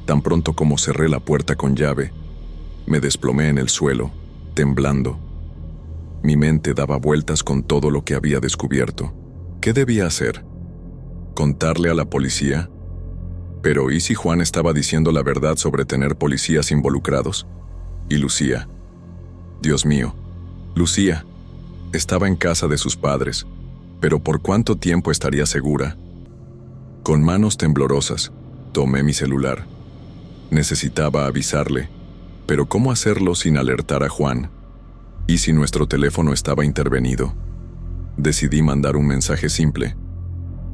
Speaker 1: Tan pronto como cerré la puerta con llave, me desplomé en el suelo, temblando. Mi mente daba vueltas con todo lo que había descubierto. ¿Qué debía hacer? ¿Contarle a la policía? Pero ¿y si Juan estaba diciendo la verdad sobre tener policías involucrados? ¿Y Lucía? Dios mío, Lucía. Estaba en casa de sus padres. ¿Pero por cuánto tiempo estaría segura? Con manos temblorosas, tomé mi celular. Necesitaba avisarle, pero ¿cómo hacerlo sin alertar a Juan? ¿Y si nuestro teléfono estaba intervenido? Decidí mandar un mensaje simple.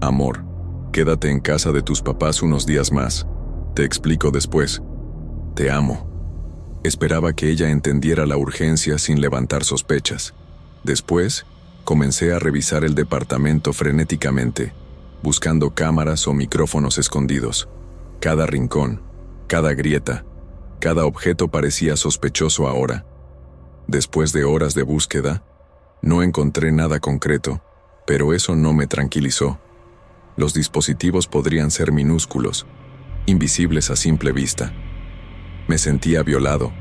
Speaker 1: Amor, quédate en casa de tus papás unos días más. Te explico después. Te amo. Esperaba que ella entendiera la urgencia sin levantar sospechas. Después, comencé a revisar el departamento frenéticamente, buscando cámaras o micrófonos escondidos. Cada rincón, cada grieta, cada objeto parecía sospechoso ahora. Después de horas de búsqueda, no encontré nada concreto, pero eso no me tranquilizó. Los dispositivos podrían ser minúsculos, invisibles a simple vista. Me sentía violado,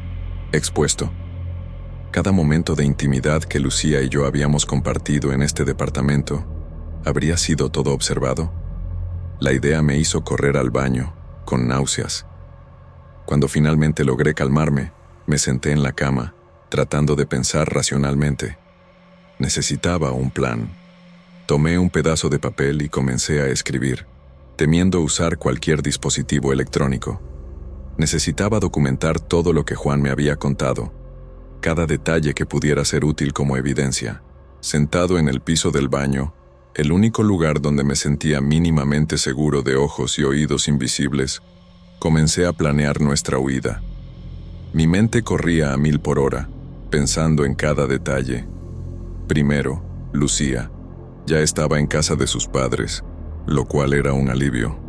Speaker 1: expuesto. Cada momento de intimidad que Lucía y yo habíamos compartido en este departamento, ¿habría sido todo observado? La idea me hizo correr al baño, con náuseas. Cuando finalmente logré calmarme, me senté en la cama, tratando de pensar racionalmente. Necesitaba un plan. Tomé un pedazo de papel y comencé a escribir, temiendo usar cualquier dispositivo electrónico. Necesitaba documentar todo lo que Juan me había contado, cada detalle que pudiera ser útil como evidencia. Sentado en el piso del baño, el único lugar donde me sentía mínimamente seguro de ojos y oídos invisibles, comencé a planear nuestra huida. Mi mente corría a 1000 por hora, pensando en cada detalle. Primero, Lucía. Ya estaba en casa de sus padres, lo cual era un alivio.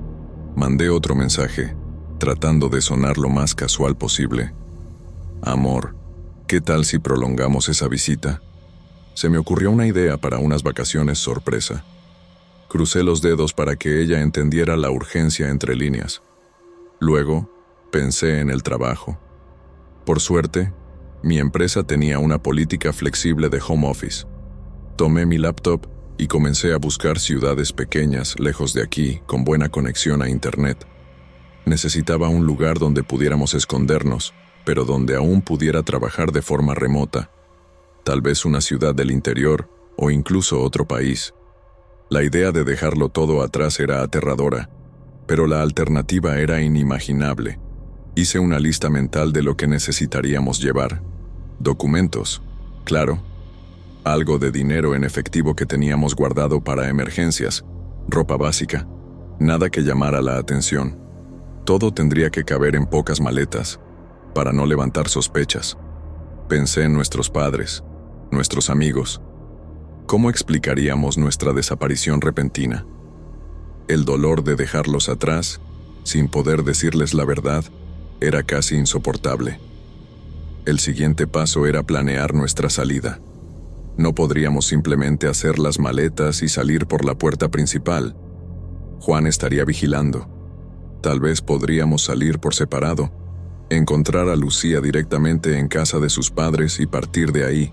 Speaker 1: Mandé otro mensaje, tratando de sonar lo más casual posible. Amor, ¿qué tal si prolongamos esa visita? Se me ocurrió una idea para unas vacaciones sorpresa. Crucé los dedos para que ella entendiera la urgencia entre líneas. Luego, pensé en el trabajo. Por suerte, mi empresa tenía una política flexible de home office. Tomé mi laptop y comencé a buscar ciudades pequeñas, lejos de aquí, con buena conexión a internet. Necesitaba un lugar donde pudiéramos escondernos, pero donde aún pudiera trabajar de forma remota. Tal vez una ciudad del interior o incluso otro país. La idea de dejarlo todo atrás era aterradora, pero la alternativa era inimaginable. Hice una lista mental de lo que necesitaríamos llevar. Documentos, claro. Algo de dinero en efectivo que teníamos guardado para emergencias. Ropa básica. Nada que llamara la atención. Todo tendría que caber en pocas maletas, para no levantar sospechas. Pensé en nuestros padres, nuestros amigos. ¿Cómo explicaríamos nuestra desaparición repentina? El dolor de dejarlos atrás, sin poder decirles la verdad, era casi insoportable. El siguiente paso era planear nuestra salida. No podríamos simplemente hacer las maletas y salir por la puerta principal. Juan estaría vigilando. Tal vez podríamos salir por separado, encontrar a Lucía directamente en casa de sus padres y partir de ahí.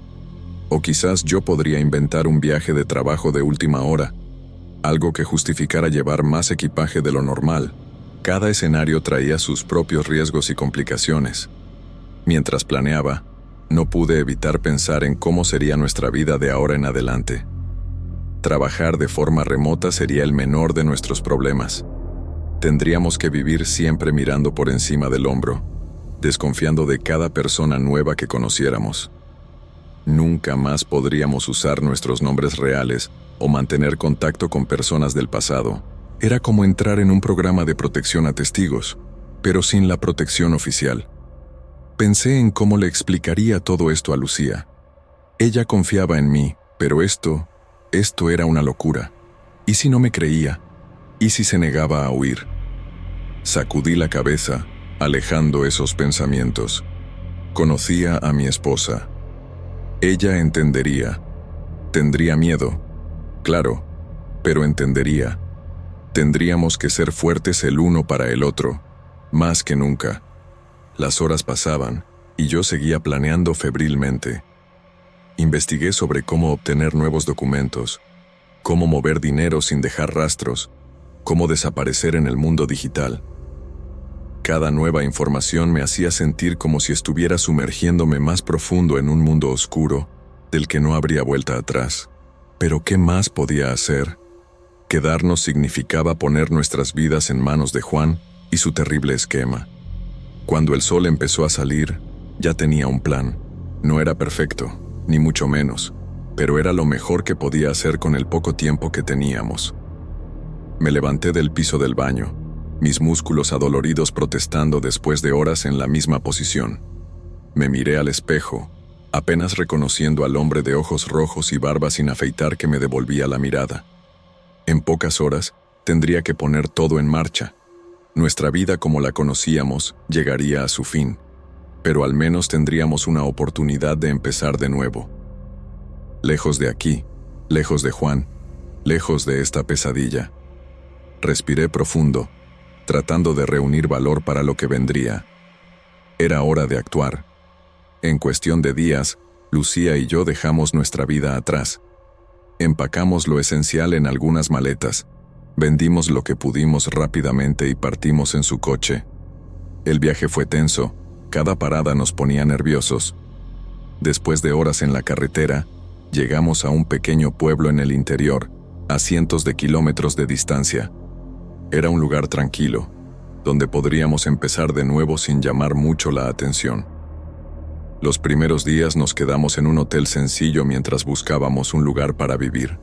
Speaker 1: O quizás yo podría inventar un viaje de trabajo de última hora, algo que justificara llevar más equipaje de lo normal. Cada escenario traía sus propios riesgos y complicaciones. Mientras planeaba, no pude evitar pensar en cómo sería nuestra vida de ahora en adelante. Trabajar de forma remota sería el menor de nuestros problemas. Tendríamos que vivir siempre mirando por encima del hombro, desconfiando de cada persona nueva que conociéramos. Nunca más podríamos usar nuestros nombres reales o mantener contacto con personas del pasado. Era como entrar en un programa de protección a testigos, pero sin la protección oficial. Pensé en cómo le explicaría todo esto a Lucía. Ella confiaba en mí, pero esto era una locura. ¿Y si no me creía? ¿Y si se negaba a huir? Sacudí la cabeza, alejando esos pensamientos. Conocía a mi esposa. Ella entendería. Tendría miedo, claro, pero entendería. Tendríamos que ser fuertes el uno para el otro, más que nunca. Las horas pasaban, y yo seguía planeando febrilmente. Investigué sobre cómo obtener nuevos documentos, cómo mover dinero sin dejar rastros, cómo desaparecer en el mundo digital. Cada nueva información me hacía sentir como si estuviera sumergiéndome más profundo en un mundo oscuro, del que no habría vuelta atrás. Pero ¿qué más podía hacer? Quedarnos significaba poner nuestras vidas en manos de Juan y su terrible esquema. Cuando el sol empezó a salir, ya tenía un plan. No era perfecto, ni mucho menos, pero era lo mejor que podía hacer con el poco tiempo que teníamos. Me levanté del piso del baño, mis músculos adoloridos protestando después de horas en la misma posición. Me miré al espejo, apenas reconociendo al hombre de ojos rojos y barba sin afeitar que me devolvía la mirada. En pocas horas, tendría que poner todo en marcha. Nuestra vida como la conocíamos llegaría a su fin, pero al menos tendríamos una oportunidad de empezar de nuevo. Lejos de aquí, lejos de Juan, lejos de esta pesadilla. Respiré profundo, tratando de reunir valor para lo que vendría. Era hora de actuar. En cuestión de días, Lucía y yo dejamos nuestra vida atrás. Empacamos lo esencial en algunas maletas, vendimos lo que pudimos rápidamente y partimos en su coche. El viaje fue tenso, cada parada nos ponía nerviosos. Después de horas en la carretera, llegamos a un pequeño pueblo en el interior, a cientos de kilómetros de distancia. Era un lugar tranquilo, donde podríamos empezar de nuevo sin llamar mucho la atención. Los primeros días nos quedamos en un hotel sencillo mientras buscábamos un lugar para vivir.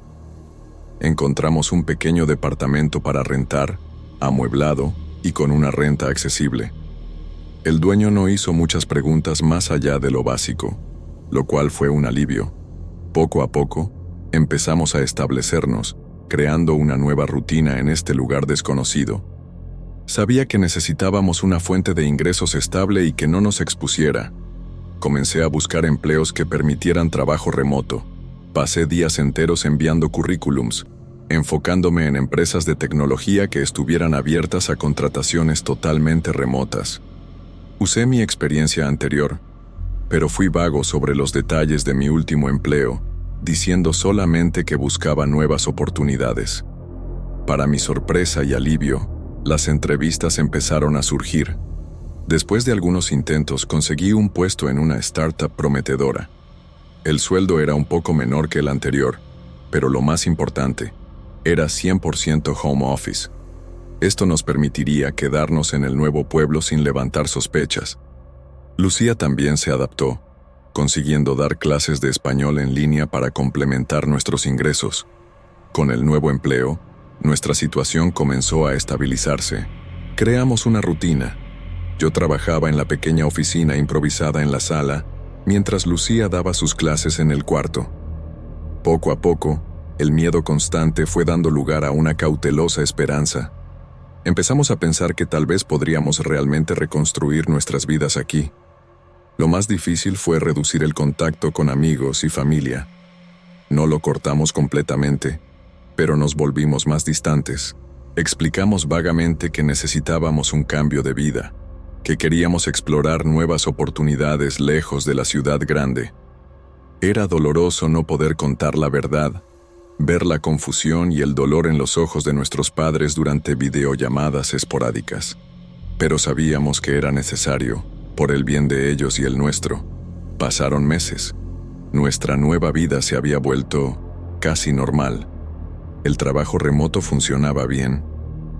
Speaker 1: Encontramos un pequeño departamento para rentar, amueblado y con una renta accesible. El dueño no hizo muchas preguntas más allá de lo básico, lo cual fue un alivio. Poco a poco, empezamos a establecernos, creando una nueva rutina en este lugar desconocido. Sabía que necesitábamos una fuente de ingresos estable y que no nos expusiera. Comencé a buscar empleos que permitieran trabajo remoto. Pasé días enteros enviando currículums, enfocándome en empresas de tecnología que estuvieran abiertas a contrataciones totalmente remotas. Usé mi experiencia anterior, pero fui vago sobre los detalles de mi último empleo, diciendo solamente que buscaba nuevas oportunidades. Para mi sorpresa y alivio, las entrevistas empezaron a surgir. Después de algunos intentos, conseguí un puesto en una startup prometedora. El sueldo era un poco menor que el anterior, pero lo más importante, era 100% home office. Esto nos permitiría quedarnos en el nuevo pueblo sin levantar sospechas. Lucía también se adaptó, consiguiendo dar clases de español en línea para complementar nuestros ingresos. Con el nuevo empleo, nuestra situación comenzó a estabilizarse. Creamos una rutina. Yo trabajaba en la pequeña oficina improvisada en la sala, mientras Lucía daba sus clases en el cuarto. Poco a poco, el miedo constante fue dando lugar a una cautelosa esperanza. Empezamos a pensar que tal vez podríamos realmente reconstruir nuestras vidas aquí. Lo más difícil fue reducir el contacto con amigos y familia. No lo cortamos completamente, pero nos volvimos más distantes. Explicamos vagamente que necesitábamos un cambio de vida, que queríamos explorar nuevas oportunidades lejos de la ciudad grande. Era doloroso no poder contar la verdad, ver la confusión y el dolor en los ojos de nuestros padres durante videollamadas esporádicas. Pero sabíamos que era necesario, por el bien de ellos y el nuestro. Pasaron meses. Nuestra nueva vida se había vuelto casi normal. El trabajo remoto funcionaba bien,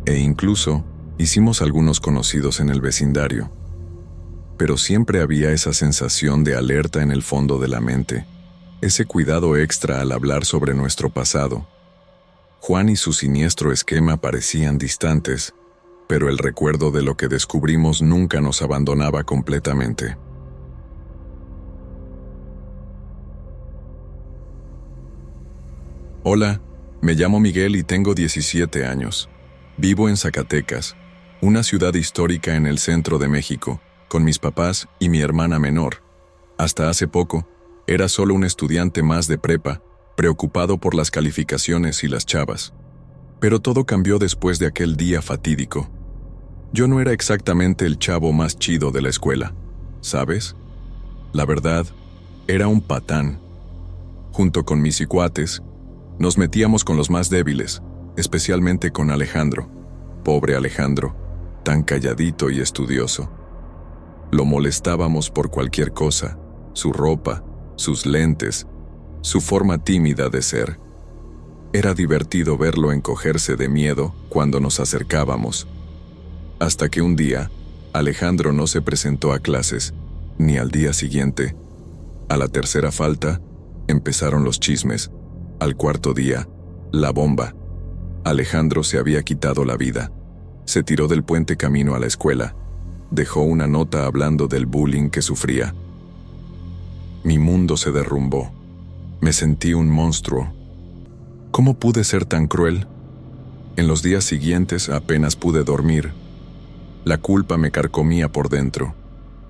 Speaker 1: e incluso hicimos algunos conocidos en el vecindario. Pero siempre había esa sensación de alerta en el fondo de la mente, ese cuidado extra al hablar sobre nuestro pasado. Juan y su siniestro esquema parecían distantes, pero el recuerdo de lo que descubrimos nunca nos abandonaba completamente. Hola, me llamo Miguel y tengo 17 años. Vivo en Zacatecas, una ciudad histórica en el centro de México, con mis papás y mi hermana menor. Hasta hace poco, era solo un estudiante más de prepa, preocupado por las calificaciones y las chavas. Pero todo cambió después de aquel día fatídico. Yo no era exactamente el chavo más chido de la escuela, ¿sabes? La verdad, era un patán. Junto con mis cuates, nos metíamos con los más débiles, especialmente con Alejandro. Pobre Alejandro, tan calladito y estudioso. Lo molestábamos por cualquier cosa, su ropa, sus lentes, su forma tímida de ser. Era divertido verlo encogerse de miedo cuando nos acercábamos. Hasta que un día, Alejandro no se presentó a clases, ni al día siguiente. A la tercera falta, empezaron los chismes. Al cuarto día, la bomba. Alejandro se había quitado la vida. Se tiró del puente camino a la escuela. Dejó una nota hablando del bullying que sufría. Mi mundo se derrumbó. Me sentí un monstruo. ¿Cómo pude ser tan cruel? En los días siguientes apenas pude dormir. La culpa me carcomía por dentro.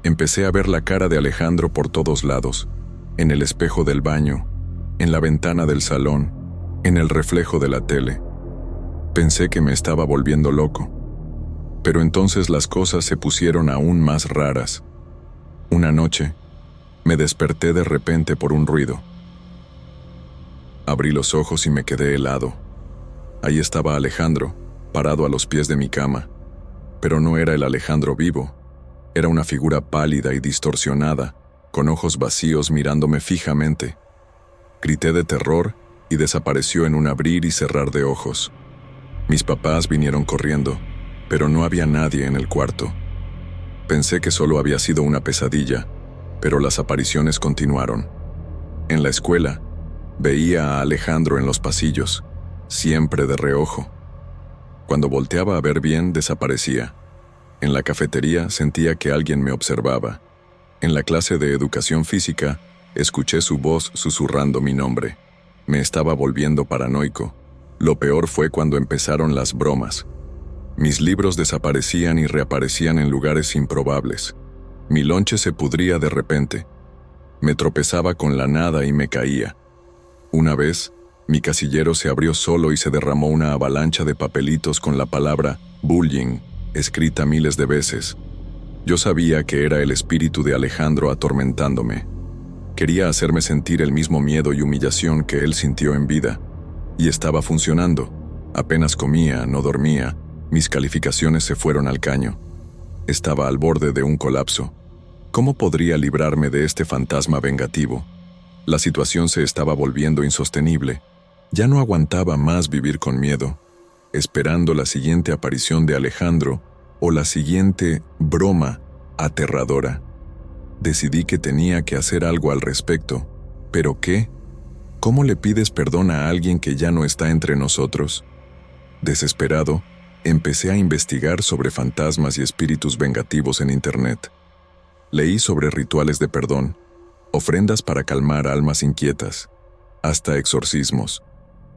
Speaker 1: Empecé a ver la cara de Alejandro por todos lados, en el espejo del baño, en la ventana del salón, en el reflejo de la tele. Pensé que me estaba volviendo loco. Pero entonces las cosas se pusieron aún más raras. Una noche, me desperté de repente por un ruido. Abrí los ojos y me quedé helado. Ahí estaba Alejandro, parado a los pies de mi cama. Pero no era el Alejandro vivo. Era una figura pálida y distorsionada, con ojos vacíos mirándome fijamente. Grité de terror y desapareció en un abrir y cerrar de ojos. Mis papás vinieron corriendo, pero no había nadie en el cuarto. Pensé que solo había sido una pesadilla, pero las apariciones continuaron. En la escuela, veía a Alejandro en los pasillos, siempre de reojo. Cuando volteaba a ver bien, desaparecía. En la cafetería sentía que alguien me observaba. En la clase de educación física, escuché su voz susurrando mi nombre. Me estaba volviendo paranoico. Lo peor fue cuando empezaron las bromas. Mis libros desaparecían y reaparecían en lugares improbables. Mi lonche se pudría de repente. Me tropezaba con la nada y me caía. Una vez, mi casillero se abrió solo y se derramó una avalancha de papelitos con la palabra bullying, escrita miles de veces. Yo sabía que era el espíritu de Alejandro atormentándome. Quería hacerme sentir el mismo miedo y humillación que él sintió en vida. Y estaba funcionando. Apenas comía, no dormía. Mis calificaciones se fueron al caño. Estaba al borde de un colapso. ¿Cómo podría librarme de este fantasma vengativo? La situación se estaba volviendo insostenible. Ya no aguantaba más vivir con miedo, esperando la siguiente aparición de Alejandro o la siguiente broma aterradora. Decidí que tenía que hacer algo al respecto. ¿Pero qué? ¿Cómo le pides perdón a alguien que ya no está entre nosotros? Desesperado, empecé a investigar sobre fantasmas y espíritus vengativos en Internet. Leí sobre rituales de perdón, ofrendas para calmar almas inquietas, hasta exorcismos.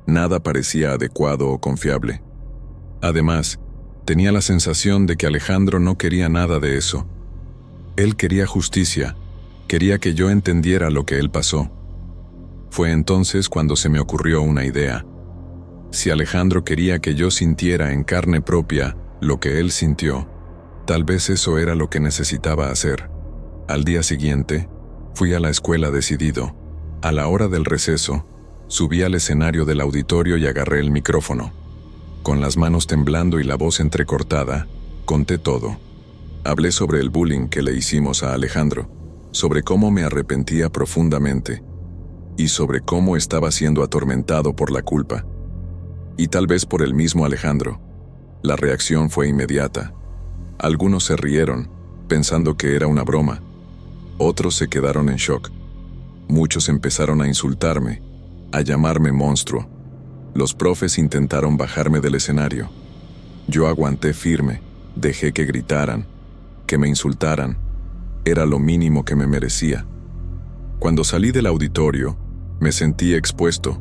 Speaker 1: Nada parecía adecuado o confiable. Además, tenía la sensación de que Alejandro no quería nada de eso. Él quería justicia, quería que yo entendiera lo que él pasó. Fue entonces cuando se me ocurrió una idea. Si Alejandro quería que yo sintiera en carne propia lo que él sintió, tal vez eso era lo que necesitaba hacer. Al día siguiente, fui a la escuela decidido. A la hora del receso, subí al escenario del auditorio y agarré el micrófono. Con las manos temblando y la voz entrecortada, conté todo. Hablé sobre el bullying que le hicimos a Alejandro, sobre cómo me arrepentía profundamente y sobre cómo estaba siendo atormentado por la culpa. Y tal vez por el mismo Alejandro. La reacción fue inmediata. Algunos se rieron, pensando que era una broma. Otros se quedaron en shock. Muchos empezaron a insultarme, a llamarme monstruo. Los profes intentaron bajarme del escenario. Yo aguanté firme, dejé que gritaran, que me insultaran. Era lo mínimo que me merecía. Cuando salí del auditorio, me sentí expuesto,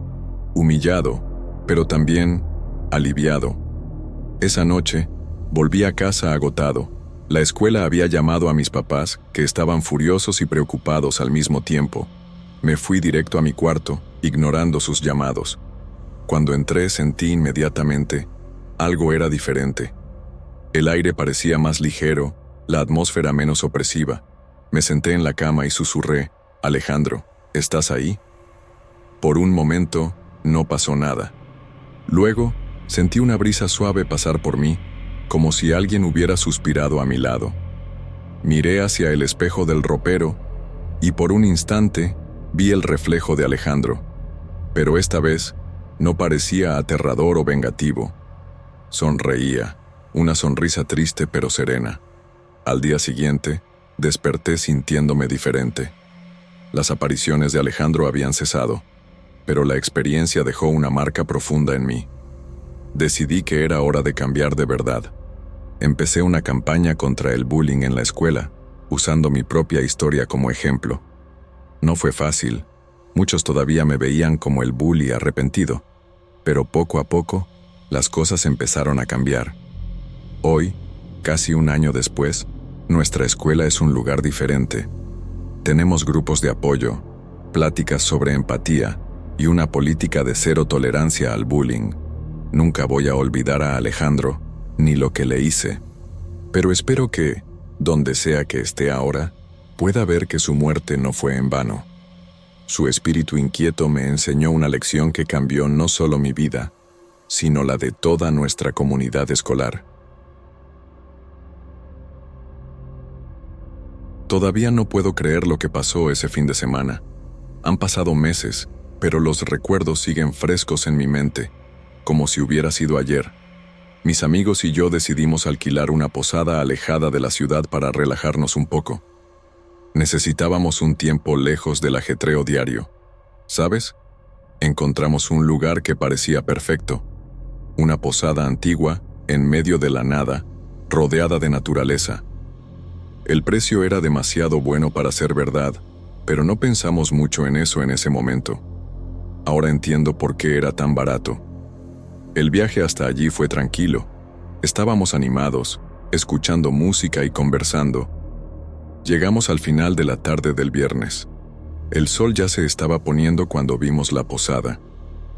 Speaker 1: humillado, pero también aliviado. Esa noche, volví a casa agotado. La escuela había llamado a mis papás, que estaban furiosos y preocupados al mismo tiempo. Me fui directo a mi cuarto, ignorando sus llamados. Cuando entré sentí inmediatamente, algo era diferente. El aire parecía más ligero, la atmósfera menos opresiva. Me senté en la cama y susurré, «Alejandro, ¿estás ahí?» Por un momento, no pasó nada. Luego, sentí una brisa suave pasar por mí, como si alguien hubiera suspirado a mi lado. Miré hacia el espejo del ropero y por un instante vi el reflejo de Alejandro. Pero esta vez no parecía aterrador o vengativo. Sonreía, una sonrisa triste pero serena. Al día siguiente, desperté sintiéndome diferente. Las apariciones de Alejandro habían cesado, pero la experiencia dejó una marca profunda en mí. Decidí que era hora de cambiar de verdad. Empecé una campaña contra el bullying en la escuela, usando mi propia historia como ejemplo. No fue fácil, muchos todavía me veían como el bully arrepentido, pero poco a poco, las cosas empezaron a cambiar. Hoy, casi un año después, nuestra escuela es un lugar diferente. Tenemos grupos de apoyo, pláticas sobre empatía y una política de cero tolerancia al bullying. Nunca voy a olvidar a Alejandro, ni lo que le hice. Pero espero que, donde sea que esté ahora, pueda ver que su muerte no fue en vano. Su espíritu inquieto me enseñó una lección que cambió no solo mi vida, sino la de toda nuestra comunidad escolar. Todavía no puedo creer lo que pasó ese fin de semana. Han pasado meses, pero los recuerdos siguen frescos en mi mente, como si hubiera sido ayer. Mis amigos y yo decidimos alquilar una posada alejada de la ciudad para relajarnos un poco. Necesitábamos un tiempo lejos del ajetreo diario. ¿Sabes? Encontramos un lugar que parecía perfecto. Una posada antigua, en medio de la nada, rodeada de naturaleza. El precio era demasiado bueno para ser verdad, pero no pensamos mucho en eso en ese momento. Ahora entiendo por qué era tan barato. El viaje hasta allí fue tranquilo. Estábamos animados, escuchando música y conversando. Llegamos al final de la tarde del viernes. El sol ya se estaba poniendo cuando vimos la posada.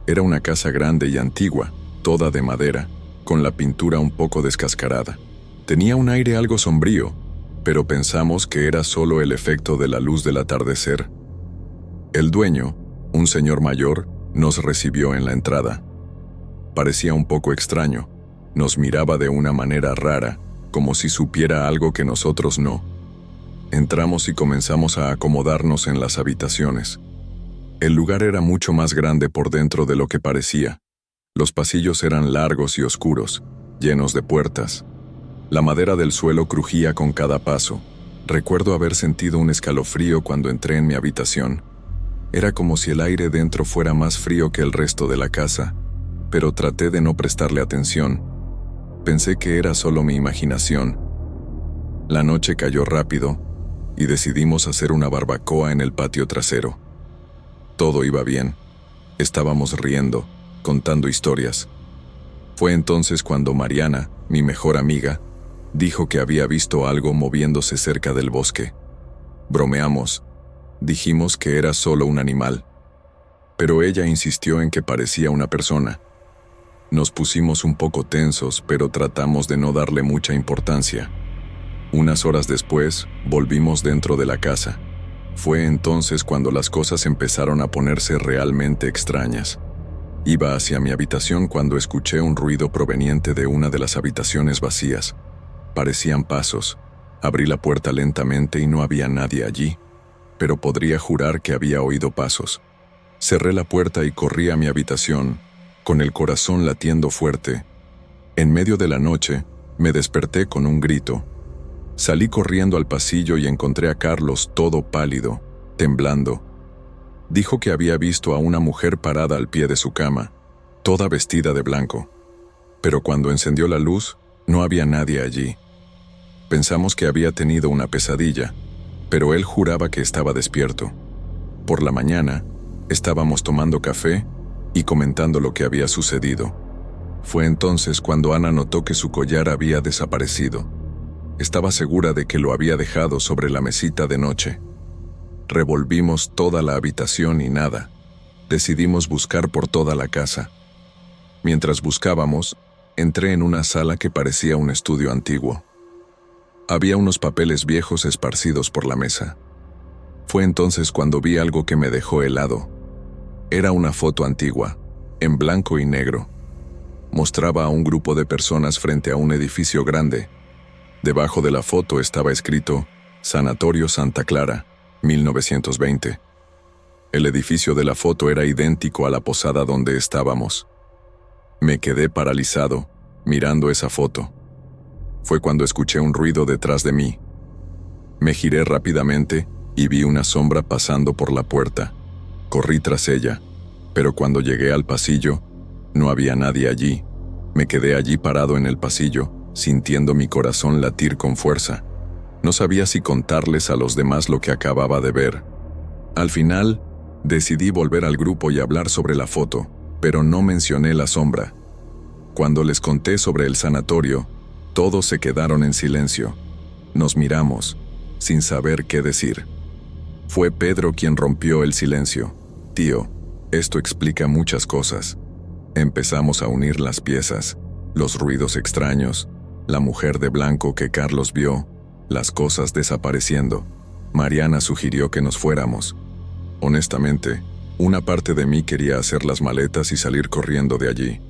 Speaker 1: Era una casa grande y antigua, toda de madera, con la pintura un poco descascarada. Tenía un aire algo sombrío, pero pensamos que era solo el efecto de la luz del atardecer. El dueño, un señor mayor, nos recibió en la entrada. Parecía un poco extraño. Nos miraba de una manera rara, como si supiera algo que nosotros no. Entramos y comenzamos a acomodarnos en las habitaciones. El lugar era mucho más grande por dentro de lo que parecía. Los pasillos eran largos y oscuros, llenos de puertas. La madera del suelo crujía con cada paso. Recuerdo haber sentido un escalofrío cuando entré en mi habitación. Era como si el aire dentro fuera más frío que el resto de la casa, pero traté de no prestarle atención. Pensé que era solo mi imaginación. La noche cayó rápido y decidimos hacer una barbacoa en el patio trasero. Todo iba bien. Estábamos riendo, contando historias. Fue entonces cuando Mariana, mi mejor amiga, dijo que había visto algo moviéndose cerca del bosque. Bromeamos. Dijimos que era solo un animal. Pero ella insistió en que parecía una persona. Nos pusimos un poco tensos, pero tratamos de no darle mucha importancia. Unas horas después, volvimos dentro de la casa. Fue entonces cuando las cosas empezaron a ponerse realmente extrañas. Iba hacia mi habitación cuando escuché un ruido proveniente de una de las habitaciones vacías. Parecían pasos. Abrí la puerta lentamente y no había nadie allí, pero podría jurar que había oído pasos. Cerré la puerta y corrí a mi habitación, con el corazón latiendo fuerte. En medio de la noche, me desperté con un grito. Salí corriendo al pasillo y encontré a Carlos todo pálido, temblando. Dijo que había visto a una mujer parada al pie de su cama, toda vestida de blanco. Pero cuando encendió la luz, no había nadie allí. Pensamos que había tenido una pesadilla, pero él juraba que estaba despierto. Por la mañana, estábamos tomando café y comentando lo que había sucedido. Fue entonces cuando Ana notó que su collar había desaparecido. Estaba segura de que lo había dejado sobre la mesita de noche. Revolvimos toda la habitación y nada. Decidimos buscar por toda la casa. Mientras buscábamos, entré en una sala que parecía un estudio antiguo. Había unos papeles viejos esparcidos por la mesa. Fue entonces cuando vi algo que me dejó helado. Era una foto antigua, en blanco y negro. Mostraba a un grupo de personas frente a un edificio grande. Debajo de la foto estaba escrito Sanatorio Santa Clara, 1920. El edificio de la foto era idéntico a la posada donde estábamos. Me quedé paralizado, mirando esa foto. Fue cuando escuché un ruido detrás de mí. Me giré rápidamente y vi una sombra pasando por la puerta. Corrí tras ella, pero cuando llegué al pasillo, no había nadie allí. Me quedé allí parado en el pasillo, sintiendo mi corazón latir con fuerza. No sabía si contarles a los demás lo que acababa de ver. Al final, decidí volver al grupo y hablar sobre la foto, pero no mencioné la sombra. Cuando les conté sobre el sanatorio, todos se quedaron en silencio. Nos miramos, sin saber qué decir. Fue Pedro quien rompió el silencio. Tío, esto explica muchas cosas. Empezamos a unir las piezas, los ruidos extraños, la mujer de blanco que Carlos vio, las cosas desapareciendo. Mariana sugirió que nos fuéramos. Honestamente, una parte de mí quería hacer las maletas y salir corriendo de allí,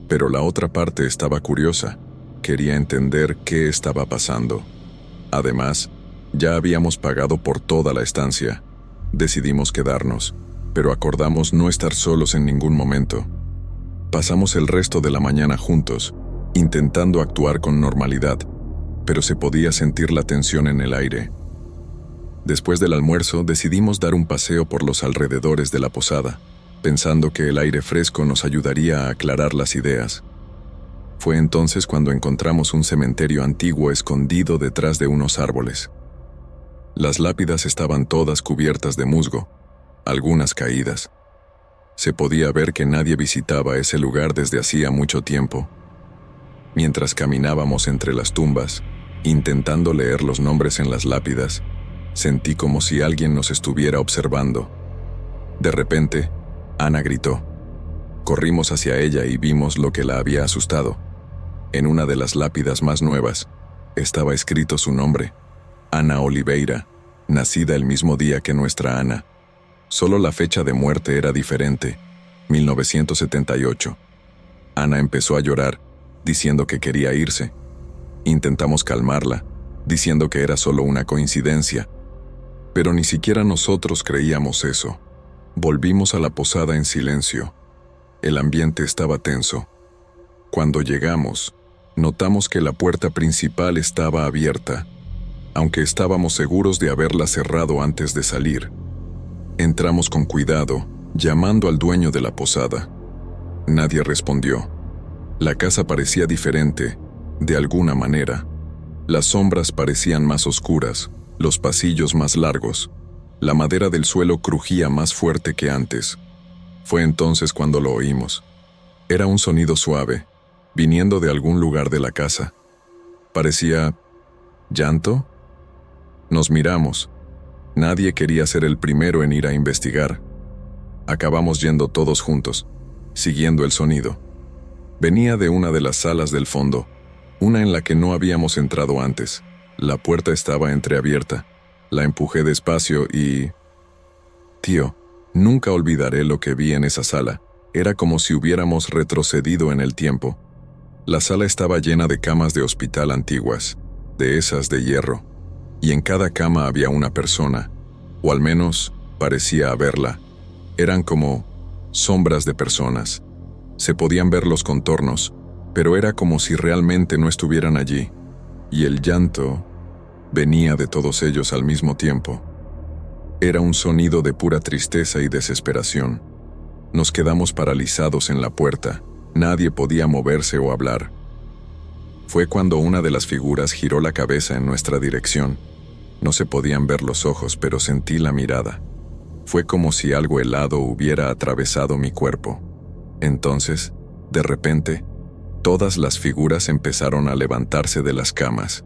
Speaker 1: pero la otra parte estaba curiosa, quería entender qué estaba pasando. Además, ya habíamos pagado por toda la estancia. Decidimos quedarnos, pero acordamos no estar solos en ningún momento. Pasamos el resto de la mañana juntos, intentando actuar con normalidad, pero se podía sentir la tensión en el aire. Después del almuerzo, decidimos dar un paseo por los alrededores de la posada, pensando que el aire fresco nos ayudaría a aclarar las ideas. Fue entonces cuando encontramos un cementerio antiguo escondido detrás de unos árboles. Las lápidas estaban todas cubiertas de musgo, algunas caídas. Se podía ver que nadie visitaba ese lugar desde hacía mucho tiempo. Mientras caminábamos entre las tumbas, intentando leer los nombres en las lápidas, sentí como si alguien nos estuviera observando. De repente, Ana gritó. Corrimos hacia ella y vimos lo que la había asustado. En una de las lápidas más nuevas, estaba escrito su nombre, Ana Oliveira, nacida el mismo día que nuestra Ana. Solo la fecha de muerte era diferente, 1978. Ana empezó a llorar, diciendo que quería irse. Intentamos calmarla, diciendo que era solo una coincidencia. Pero ni siquiera nosotros creíamos eso. Volvimos a la posada en silencio. El ambiente estaba tenso. Cuando llegamos, notamos que la puerta principal estaba abierta, aunque estábamos seguros de haberla cerrado antes de salir. Entramos con cuidado, llamando al dueño de la posada. Nadie respondió. La casa parecía diferente, de alguna manera. Las sombras parecían más oscuras, los pasillos más largos. La madera del suelo crujía más fuerte que antes. Fue entonces cuando lo oímos. Era un sonido suave, viniendo de algún lugar de la casa. Parecía... ¿llanto? Nos miramos. Nadie quería ser el primero en ir a investigar. Acabamos yendo todos juntos, siguiendo el sonido. Venía de una de las salas del fondo, una en la que no habíamos entrado antes. La puerta estaba entreabierta. La empujé despacio y... Tío, nunca olvidaré lo que vi en esa sala. Era como si hubiéramos retrocedido en el tiempo. La sala estaba llena de camas de hospital antiguas, de esas de hierro, y en cada cama había una persona, o al menos parecía haberla. Eran como sombras de personas. Se podían ver los contornos, pero era como si realmente no estuvieran allí, y el llanto venía de todos ellos al mismo tiempo. Era un sonido de pura tristeza y desesperación. Nos quedamos paralizados en la puerta. Nadie podía moverse o hablar. Fue cuando una de las figuras giró la cabeza en nuestra dirección. No se podían ver los ojos, pero sentí la mirada. Fue como si algo helado hubiera atravesado mi cuerpo. Entonces, de repente, todas las figuras empezaron a levantarse de las camas.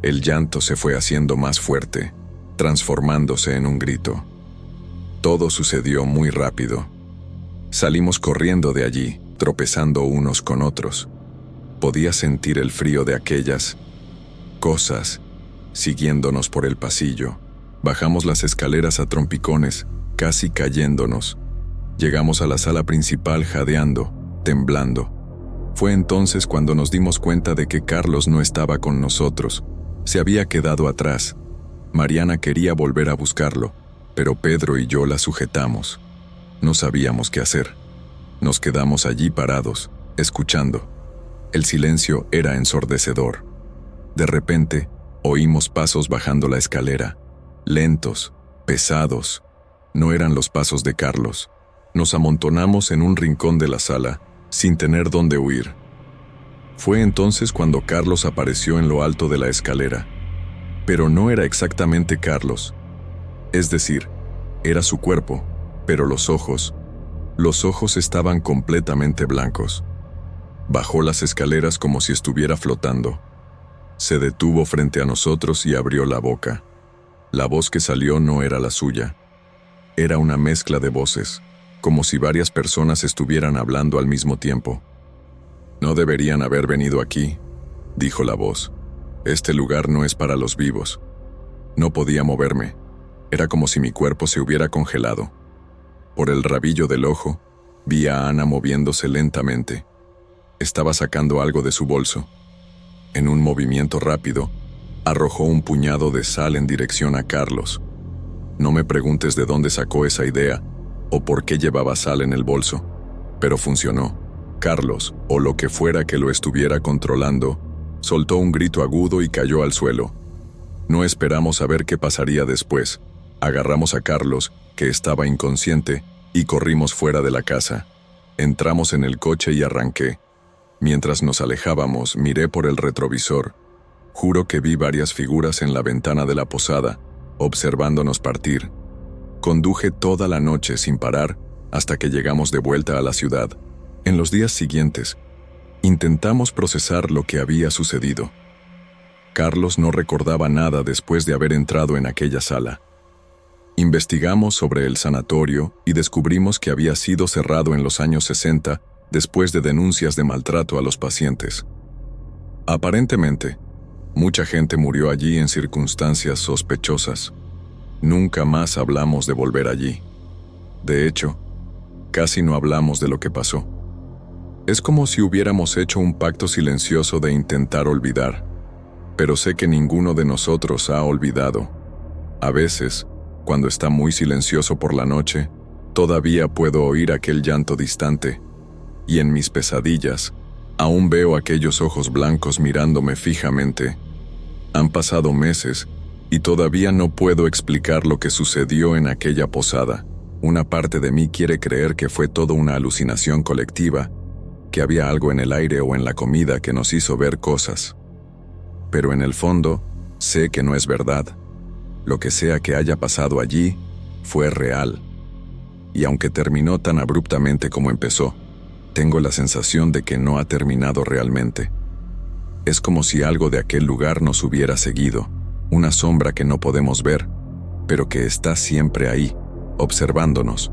Speaker 1: El llanto se fue haciendo más fuerte, transformándose en un grito. Todo sucedió muy rápido. Salimos corriendo de allí, tropezando unos con otros. Podía sentir el frío de aquellas cosas siguiéndonos por el pasillo. Bajamos las escaleras a trompicones, casi cayéndonos. Llegamos a la sala principal jadeando, temblando. Fue entonces cuando nos dimos cuenta de que Carlos no estaba con nosotros. Se había quedado atrás. Mariana quería volver a buscarlo, pero Pedro y yo la sujetamos. No sabíamos qué hacer. Nos quedamos allí parados, escuchando. El silencio era ensordecedor. De repente, oímos pasos bajando la escalera. Lentos, pesados. No eran los pasos de Carlos. Nos amontonamos en un rincón de la sala, sin tener dónde huir. Fue entonces cuando Carlos apareció en lo alto de la escalera. Pero no era exactamente Carlos. Es decir, era su cuerpo, pero los ojos estaban completamente blancos. Bajó las escaleras como si estuviera flotando. Se detuvo frente a nosotros y abrió la boca. La voz que salió no era la suya. Era una mezcla de voces, como si varias personas estuvieran hablando al mismo tiempo. «No deberían haber venido aquí», dijo la voz. «Este lugar no es para los vivos». No podía moverme. Era como si mi cuerpo se hubiera congelado. Por el rabillo del ojo, vi a Ana moviéndose lentamente. Estaba sacando algo de su bolso. En un movimiento rápido, arrojó un puñado de sal en dirección a Carlos. No me preguntes de dónde sacó esa idea o por qué llevaba sal en el bolso, pero funcionó. Carlos, o lo que fuera que lo estuviera controlando, soltó un grito agudo y cayó al suelo. No esperamos a ver qué pasaría después. Agarramos a Carlos, que estaba inconsciente, y corrimos fuera de la casa. Entramos en el coche y arranqué. Mientras nos alejábamos, miré por el retrovisor. Juro que vi varias figuras en la ventana de la posada, observándonos partir. Conduje toda la noche sin parar hasta que llegamos de vuelta a la ciudad. En los días siguientes, intentamos procesar lo que había sucedido. Carlos no recordaba nada después de haber entrado en aquella sala. Investigamos sobre el sanatorio y descubrimos que había sido cerrado en los años 60 después de denuncias de maltrato a los pacientes. Aparentemente, mucha gente murió allí en circunstancias sospechosas. Nunca más hablamos de volver allí. De hecho, casi no hablamos de lo que pasó. Es como si hubiéramos hecho un pacto silencioso de intentar olvidar, pero sé que ninguno de nosotros ha olvidado. A veces, cuando está muy silencioso por la noche, todavía puedo oír aquel llanto distante, y en mis pesadillas, aún veo aquellos ojos blancos mirándome fijamente. Han pasado meses, y todavía no puedo explicar lo que sucedió en aquella posada. Una parte de mí quiere creer que fue todo una alucinación colectiva, que había algo en el aire o en la comida que nos hizo ver cosas. Pero en el fondo, sé que no es verdad. Lo que sea que haya pasado allí, fue real. Y aunque terminó tan abruptamente como empezó, tengo la sensación de que no ha terminado realmente. Es como si algo de aquel lugar nos hubiera seguido, una sombra que no podemos ver, pero que está siempre ahí, observándonos.